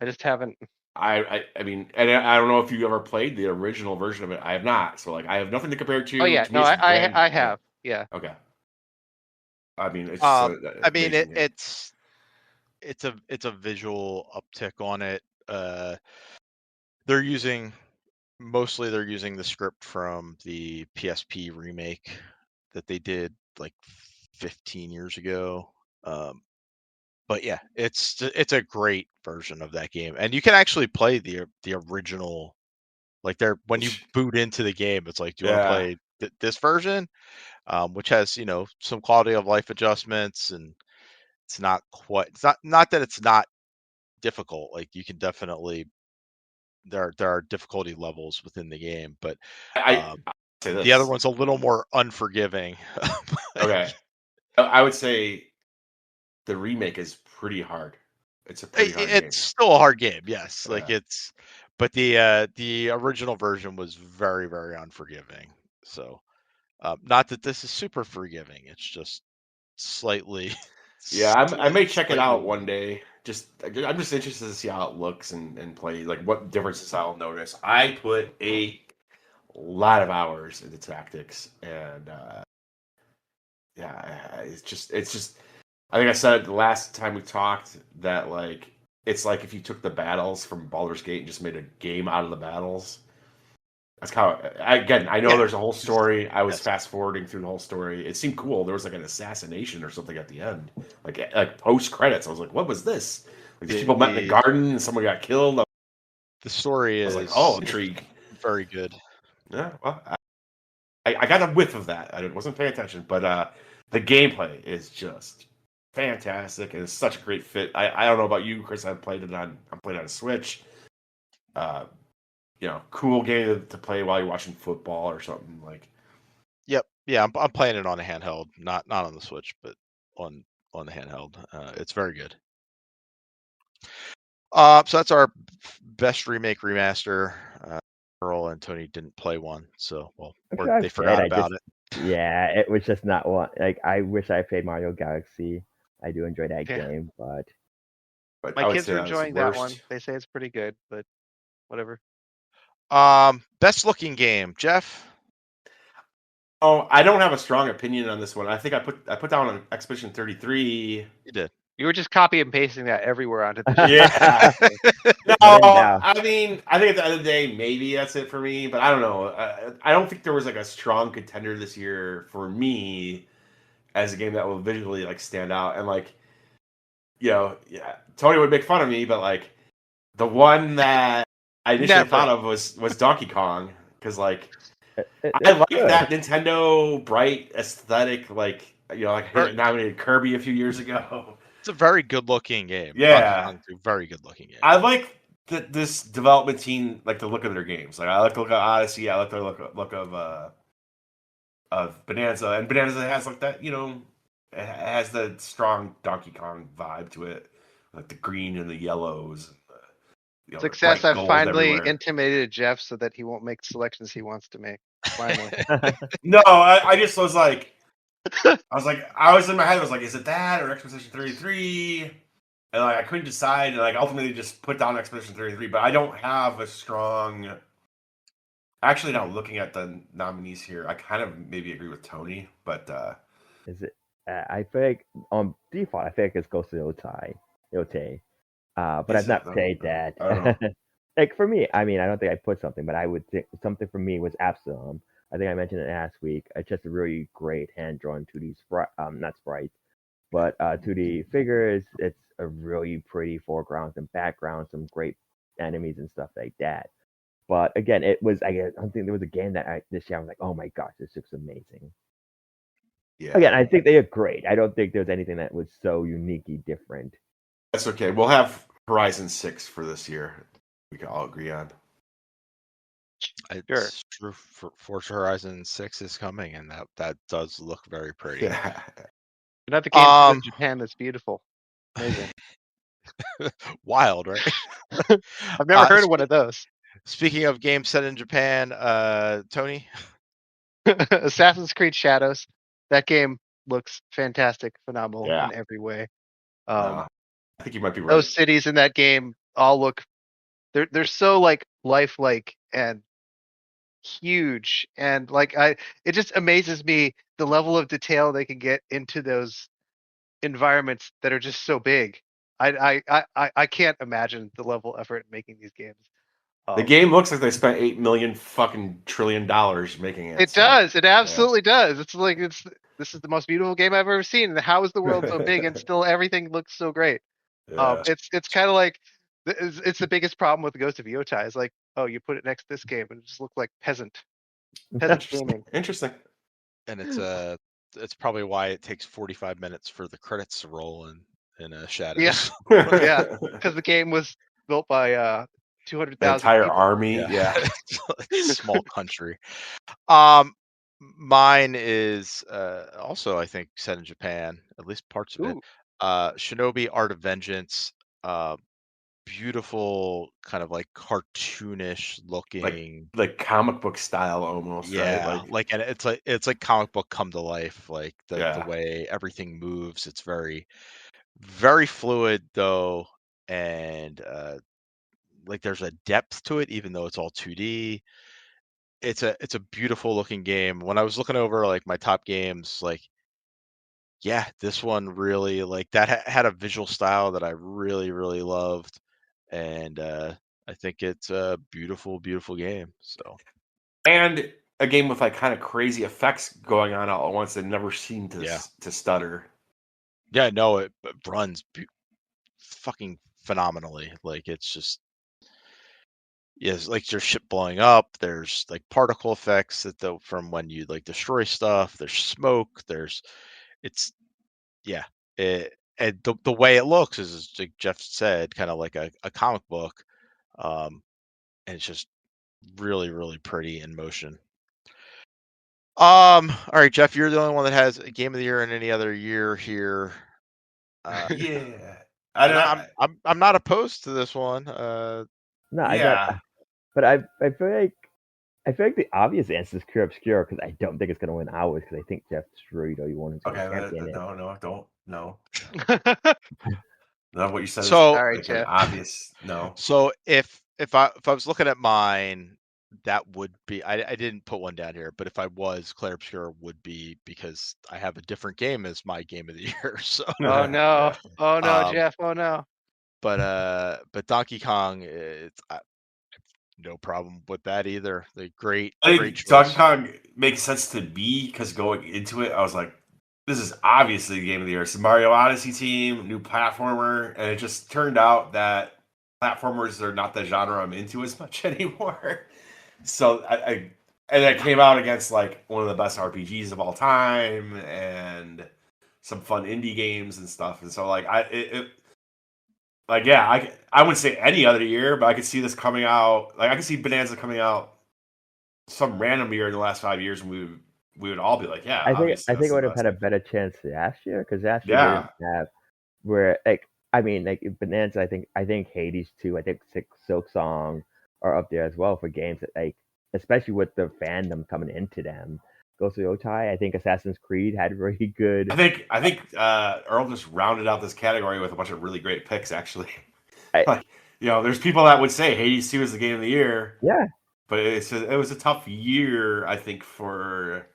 Speaker 2: I just haven't.
Speaker 4: I mean, and I don't know if you ever played the original version of it. I have not, so like I have nothing to compare it
Speaker 2: Oh
Speaker 4: to.
Speaker 2: yeah,
Speaker 4: To me,
Speaker 2: no,
Speaker 4: it's
Speaker 2: I
Speaker 4: yeah,
Speaker 2: have. Yeah.
Speaker 4: okay. I mean, it's just an
Speaker 1: I mean,
Speaker 4: amazing game.
Speaker 1: it's a visual uptick on it. They're using they're using the script from the PSP remake that they did like 15 years ago. But yeah, it's a great version of that game, and you can actually play the original. Like when you boot into the game, it's like, do you want to
Speaker 4: Yeah,
Speaker 1: play this version, which has some quality of life adjustments, and it's not that it's not difficult. Like you can definitely there are difficulty levels within the game, but
Speaker 4: I
Speaker 1: um,
Speaker 4: say
Speaker 1: the other
Speaker 4: this.
Speaker 1: one's a little more unforgiving.
Speaker 4: Okay, I would say the remake is pretty hard. It's a pretty hard
Speaker 1: It's
Speaker 4: game.
Speaker 1: still a hard game, yes. Like
Speaker 4: Yeah,
Speaker 1: but the original version was very, very unforgiving. So, not that this is super forgiving. It's just slightly,
Speaker 4: yeah. I may check it
Speaker 1: slightly
Speaker 4: out one
Speaker 1: lenient.
Speaker 4: day. I'm just interested to see how it looks and play, like what differences I'll notice. I put a lot of hours into Tactics, and yeah, it's just. I think I said the last time we talked that like it's like if you took the battles from Baldur's Gate and just made a game out of the battles. That's how. Again, I know
Speaker 1: Yeah.
Speaker 4: there's a whole story. I was
Speaker 1: Yes.
Speaker 4: fast forwarding through the whole story. It seemed cool. There was like an assassination or something at the end, like post credits. I was like, what was this? Like these people met in the
Speaker 1: The
Speaker 4: garden and someone got killed. I
Speaker 1: the story
Speaker 4: was like, oh,
Speaker 1: is
Speaker 4: intrigue.
Speaker 1: very good.
Speaker 4: Yeah, well, I got a whiff of that. I wasn't paying attention, but the gameplay is just fantastic, and it's such a great fit. I don't know about you, Chris. I played on a Switch. Uh, cool game to play while you're watching football or something like.
Speaker 1: Yep. Yeah, I'm playing it on a handheld, not on the Switch, but on the handheld. It's very good. So that's our best remake remaster. Earl and Tony didn't play one, so
Speaker 3: I'm
Speaker 1: or
Speaker 3: sure
Speaker 1: they
Speaker 3: I've played.
Speaker 1: forgot
Speaker 3: I
Speaker 1: about
Speaker 3: just,
Speaker 1: it.
Speaker 3: yeah, it was just not one. Like, I wish I played Mario Galaxy. I do enjoy that
Speaker 2: Yeah.
Speaker 3: game, but
Speaker 4: But
Speaker 2: My
Speaker 4: I would
Speaker 2: kids
Speaker 4: say
Speaker 2: are
Speaker 4: that was the
Speaker 2: enjoying that one.
Speaker 4: worst.
Speaker 2: They say it's pretty good, but whatever.
Speaker 1: Best looking game, Jeff.
Speaker 4: Oh, I don't have a strong opinion on this one. I think I put down on Expedition 33.
Speaker 1: You did.
Speaker 2: You were just copy and pasting that everywhere onto the sheet.
Speaker 4: Yeah. No,
Speaker 3: but now,
Speaker 4: I mean, I think at the end of the day, maybe that's it for me. But I don't know. I don't think there was like a strong contender this year for me as a game that will visually like stand out. And like, yeah, Tony would make fun of me, but like the one that I initially
Speaker 2: Never.
Speaker 4: thought of was Donkey Kong because like I
Speaker 3: it's
Speaker 4: like
Speaker 3: good.
Speaker 4: that Nintendo bright aesthetic, like like
Speaker 1: Ver-
Speaker 4: it nominated Kirby a few years ago.
Speaker 1: It's a very good looking game. Donkey
Speaker 4: Yeah,
Speaker 1: Kong 2, very good looking game.
Speaker 4: I like that this development team like the look of their games. Like I like the look of Odyssey. I like the look of Bonanza, and Bonanza has like that. It has the strong Donkey Kong vibe to it, like the green and the yellows, and the, the
Speaker 2: Success.
Speaker 4: bright
Speaker 2: I've
Speaker 4: gold
Speaker 2: finally
Speaker 4: everywhere.
Speaker 2: intimidated Jeff so that he won't make selections he wants to make. Finally.
Speaker 4: No, I just was like, I was in my head. I was like, is it that or Expedition 33? And like I couldn't decide, and like ultimately just put down Expedition 33. But I don't have a strong. Actually, now looking at the nominees here, I kind of maybe agree with Tony, but
Speaker 3: Is it? I feel like on default, I feel like it's Ghost of Yote. But
Speaker 4: is
Speaker 3: I've
Speaker 4: it?
Speaker 3: not played that.
Speaker 4: I don't know.
Speaker 3: Like for me, I mean, I don't think I put something, but I would think something for me was Absalom. I think I mentioned it last week. It's just a really great hand drawn 2D sprite, not sprites, but 2D figures. It's a really pretty foreground and background, some great enemies and stuff like that. But again, it was, I don't think there was a game that this year I was like, oh my gosh, this looks amazing.
Speaker 4: Yeah.
Speaker 3: Again, I think they are great. I don't think there's anything that was so uniquely different.
Speaker 4: That's okay. We'll have Horizon 6 for this year. We can all agree on.
Speaker 2: Sure.
Speaker 1: It's true. Forza Horizon 6 is coming, and that does look very pretty.
Speaker 2: Another game set in
Speaker 1: Um,
Speaker 2: Japan that's beautiful. Amazing.
Speaker 1: wild, right?
Speaker 2: I've never heard of one of those.
Speaker 1: Speaking of games set in Japan, Tony,
Speaker 2: Assassin's Creed Shadows. That game looks fantastic, phenomenal
Speaker 4: Yeah.
Speaker 2: in every way.
Speaker 4: I think you might be right.
Speaker 2: Those cities in that game all look they're so like lifelike and huge, and like it just amazes me the level of detail they can get into those environments that are just so big. I can't imagine the level of effort making these games.
Speaker 4: The game looks like they spent $8 million fucking trillion making it.
Speaker 2: It does. It absolutely does. It's like this is the most beautiful game I've ever seen. And how is the world so big and still everything looks so great?
Speaker 4: Yeah.
Speaker 2: It's kind of like it's the biggest problem with the Ghost of Yotai. Is like, oh, you put it next to this game and it just looks like peasant gaming.
Speaker 4: Interesting.
Speaker 1: and it's probably why it takes 45 minutes for the credits to roll in Shadows.
Speaker 2: Yeah, because the game was built by 200,000
Speaker 4: entire
Speaker 2: people.
Speaker 4: army. Yeah.
Speaker 1: Small country. Mine is also, I think, set in Japan, at least parts of it. Shinobi Art of Vengeance. Beautiful, kind of like cartoonish looking,
Speaker 4: like comic book style almost.
Speaker 1: yeah,
Speaker 4: right?
Speaker 1: and it's like comic book come to life. Like the
Speaker 4: Yeah.
Speaker 1: way everything moves, it's very, very fluid though, and like there's a depth to it, even though it's all 2D. It's a beautiful looking game. When I was looking over like my top games, like yeah, this one really like that had a visual style that I really, really loved, and I think it's a beautiful, beautiful game. So,
Speaker 4: And a game with like kind of crazy effects going on all at once that never seem to stutter.
Speaker 1: yeah, no, it runs fucking phenomenally. Like it's just, yes, like there's shit blowing up. There's like particle effects from when you like destroy stuff. There's smoke. It's yeah. And the way it looks is like Jeff said, kind of like a comic book. And it's just really, really pretty in motion. All right, Jeff, you're the only one that has a game of the year in any other year here.
Speaker 4: Yeah.
Speaker 1: I'm not opposed to this one.
Speaker 3: No,
Speaker 4: yeah.
Speaker 3: but I feel like the obvious answer is Cure Obscure because I don't think it's gonna win ours because I think Jeff Strudel, you wanted to champion it.
Speaker 4: No, don't. No. Not what you said.
Speaker 1: So,
Speaker 4: is like an obvious no.
Speaker 1: So if I was looking at mine, that would be I didn't put one down here, but if I was, Claire Obscure would be because I have a different game as my game of the year. So
Speaker 2: oh no, oh no, Jeff, oh no.
Speaker 1: But Donkey Kong, I have no problem with that either. The great choice.
Speaker 4: Donkey Kong makes sense to me because going into it, I was like, this is obviously the game of the year. It's the Mario Odyssey team, new platformer, and it just turned out that platformers are not the genre I'm into as much anymore. So and it came out against like one of the best RPGs of all time and some fun indie games and stuff. And so like I wouldn't say any other year, but I could see this coming out. Like I could see Bonanza coming out some random year in the last 5 years, and we would all be like, yeah.
Speaker 3: I think it would have had a better chance last year because last year
Speaker 4: Yeah.
Speaker 3: didn't have where like I mean like Bonanza. I think Hades 2. I think Silk Song are up there as well for games that like especially with the fandom coming into them. Ghost of Yotai. I think Assassin's Creed had really good.
Speaker 4: I think Earl just rounded out this category with a bunch of really great picks. Actually, like there's people that would say Hades 2 is the game of the year.
Speaker 3: Yeah,
Speaker 4: but it was a tough year, I think, for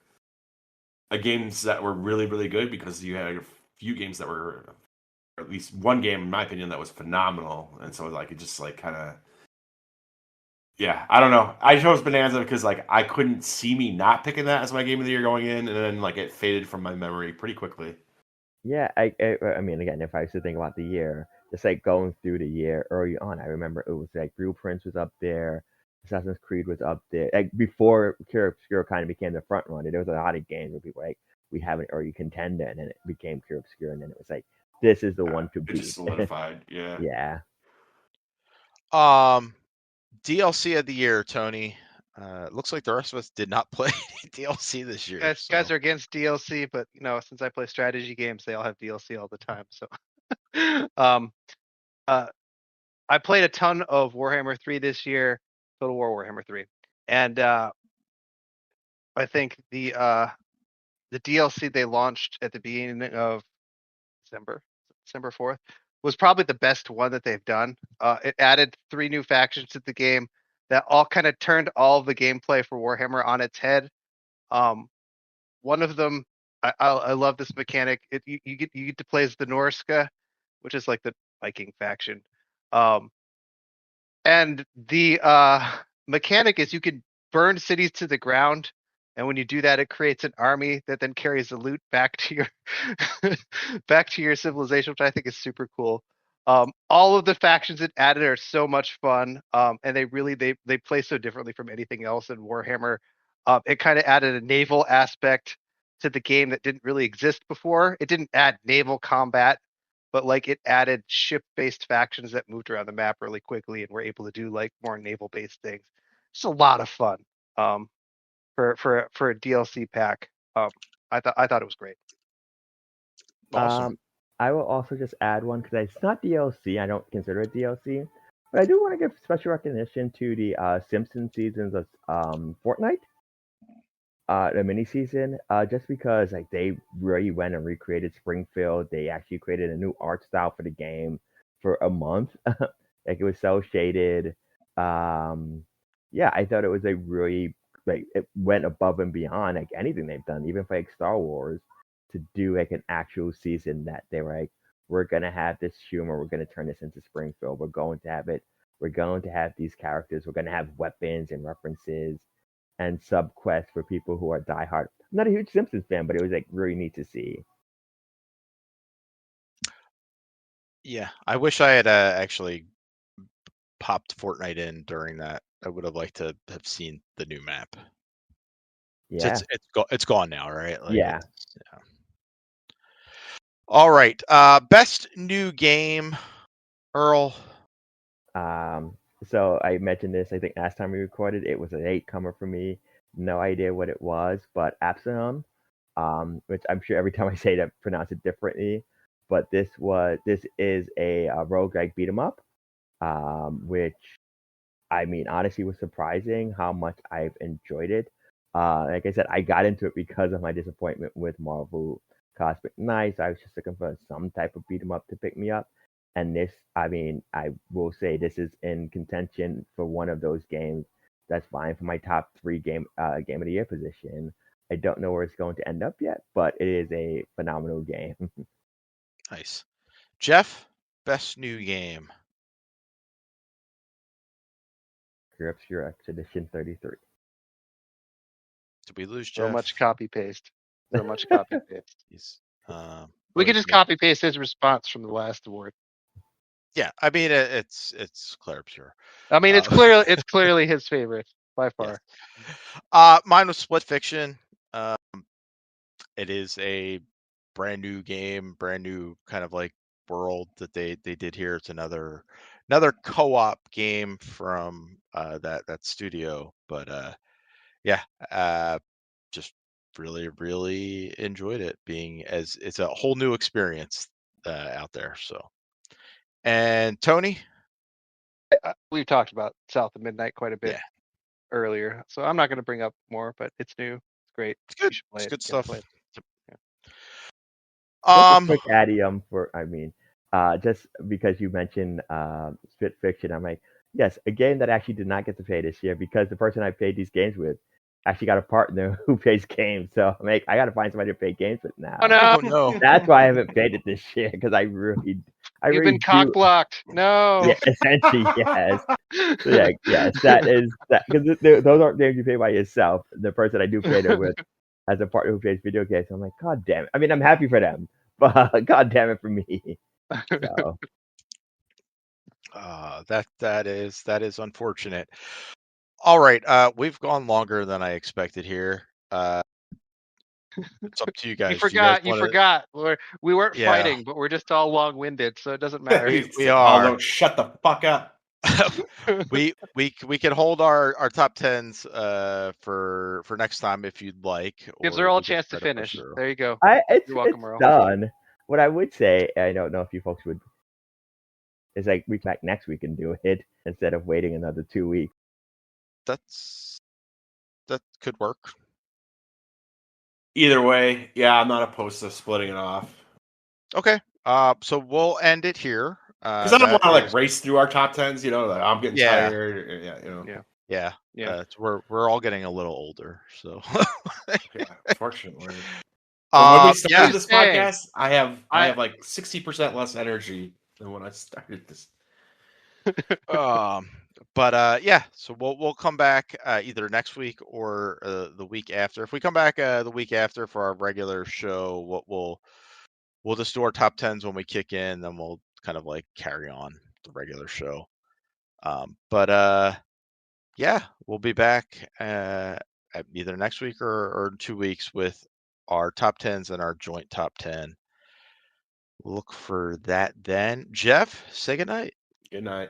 Speaker 4: games that were really, really good because you had a few games that were, or at least one game, in my opinion, that was phenomenal, and so like it just like kind of. Yeah, I don't know. I chose Bonanza because like I couldn't see me not picking that as my game of the year going in, and then like it faded from my memory pretty quickly.
Speaker 3: Yeah, I mean, again, if I was to think about the year, just like going through the year early on, I remember it was like Blueprints was up there, Assassin's Creed was up there. Like before Cure Obscure kind of became the front runner, there was a lot of games where people were like, we have an early contender, and then it became Clear Obscure, and then it was like, this is the one to
Speaker 4: It
Speaker 3: beat.
Speaker 4: just solidified. Yeah.
Speaker 3: Yeah.
Speaker 1: DLC of the year, Tony. Looks like the rest of us did not play DLC this year.
Speaker 2: Guys are against DLC, but since I play strategy games, they all have DLC all the time. So, I played a ton of Warhammer 3 this year, Total War Warhammer 3, and I think the DLC they launched at the beginning of December 4th, was probably the best one that they've done. It added 3 new factions to the game that all kind of turned all of the gameplay for Warhammer on its head. One of them, I love this mechanic. You get to play as the Norska, which is like the Viking faction. And the mechanic is you can burn cities to the ground, and when you do that, it creates an army that then carries the loot back to your back to your civilization, which I think is super cool. All of the factions it added are so much fun, and they really they play so differently from anything else in Warhammer. It kind of added a naval aspect to the game that didn't really exist before. It didn't add naval combat, but like it added ship-based factions that moved around the map really quickly and were able to do like more naval-based things. It's a lot of fun for a DLC pack. I thought it was great.
Speaker 1: Awesome.
Speaker 3: I will also just add one because it's not DLC. I don't consider it DLC, but I do want to give special recognition to the Simpsons seasons of Fortnite, the mini season, just because like they really went and recreated Springfield. They actually created a new art style for the game for a month. Like it was so shaded. Yeah, I thought it was a really like it went above and beyond like anything they've done, even for like Star Wars, to do like an actual season that they were like, we're gonna have this humor, we're gonna turn this into Springfield, we're going to have it, we're going to have these characters, we're gonna have weapons and references and sub quests for people who are diehard. I'm not a huge Simpsons fan, but it was like really neat to see.
Speaker 1: Yeah, I wish I had actually popped Fortnite in during that. I would have liked to have seen the new map.
Speaker 3: Yeah.
Speaker 1: It's gone now, right? Like
Speaker 3: Yeah.
Speaker 1: yeah. All right. Best new game, Earl.
Speaker 3: So I mentioned this, I think last time we recorded, it was an 8-comer for me. No idea what it was, but Absalom, which I'm sure every time I say that, pronounce it differently. But this is a roguelike beat 'em up, which I mean, honestly, was surprising how much I've enjoyed it. Like I said, I got into it because of my disappointment with Marvel Cosmic Knights. I was just looking for some type of beat 'em up to pick me up. And this, I mean, I will say this is in contention for one of those games that's vying for my top 3 game of the year position. I don't know where it's going to end up yet, but it is a phenomenal game.
Speaker 1: Nice. Jeff, best new game.
Speaker 3: Clear Obscure Expedition 33.
Speaker 1: Did we lose
Speaker 2: So
Speaker 1: Jeff?
Speaker 2: much copy paste. So much copy paste.
Speaker 1: He's,
Speaker 2: We could just copy paste his response from the last award.
Speaker 1: Yeah, I mean it's Claire Obscure.
Speaker 2: I mean, it's clearly his favorite by far.
Speaker 1: Yes. Mine was Split Fiction. It is a brand new game, brand new kind of like world that they did here. It's another co-op game from that studio, but yeah, just really enjoyed it. Being as it's a whole new experience out there. So, and Tony,
Speaker 2: We've talked about South of Midnight quite a bit earlier, so I'm not going to bring up more. But it's new. It's great.
Speaker 1: it's good.
Speaker 2: You should play
Speaker 1: It's
Speaker 2: it.
Speaker 1: good
Speaker 2: You gotta
Speaker 1: stuff.
Speaker 2: play it.
Speaker 3: Just a quick addium for, I mean, just because you mentioned Split Fiction, I'm like, yes, a game that I actually did not get to play this year because the person I played these games with actually got a partner who plays games. So I'm like, I got to find somebody to play games with now.
Speaker 2: Oh no!
Speaker 1: Oh no!
Speaker 3: That's why I haven't played it this year because I really
Speaker 2: You've been cock blocked. No.
Speaker 3: Yeah, essentially, yes. So yeah, yes, that is that because those aren't games you play by yourself. The person I do play there with has a partner who plays video games. I'm like, God damn it. I mean, I'm happy for them, but God damn it for me. So
Speaker 1: That is unfortunate. All right, we've gone longer than I expected here. It's up to you guys.
Speaker 2: You
Speaker 1: Do you guys
Speaker 2: forgot. You
Speaker 1: wanna-
Speaker 2: forgot. We weren't
Speaker 1: Yeah.
Speaker 2: fighting, but we're just all long-winded, so it doesn't matter.
Speaker 1: We are.
Speaker 4: Although, shut the fuck up.
Speaker 1: we can hold our top tens for next time if you'd like.
Speaker 2: Gives
Speaker 1: or
Speaker 2: her all a
Speaker 1: we can
Speaker 2: chance to
Speaker 1: try push
Speaker 2: finish.
Speaker 1: through.
Speaker 2: There you go.
Speaker 3: It's
Speaker 2: You're welcome, Earl.
Speaker 3: done. What I would say, I don't know if you folks would, is like we come back next week and do it instead of waiting another 2 weeks.
Speaker 1: That could work.
Speaker 4: Either way, yeah, I'm not opposed to splitting it off.
Speaker 1: Okay. So we'll end it here.
Speaker 4: Because I don't
Speaker 1: that
Speaker 4: want to
Speaker 1: is-
Speaker 4: race through our top tens. You know, like I'm getting
Speaker 1: Yeah.
Speaker 4: tired. Yeah, you know.
Speaker 2: Yeah.
Speaker 1: Yeah. We're all getting a little older, so.
Speaker 4: Yeah, fortunately. So when we started
Speaker 1: yeah.
Speaker 4: this
Speaker 2: Hey,
Speaker 4: podcast, I have
Speaker 2: I-
Speaker 4: like 60% less energy than when I started this.
Speaker 1: But yeah, so we'll come back either next week or the week after. If we come back the week after for our regular show, what we'll just do our top tens when we kick in, then we'll kind of like carry on the regular show. But yeah, we'll be back at either next week or 2 weeks with our top tens and our joint top 10. Look for that then. Jeff, say goodnight.
Speaker 4: Good night.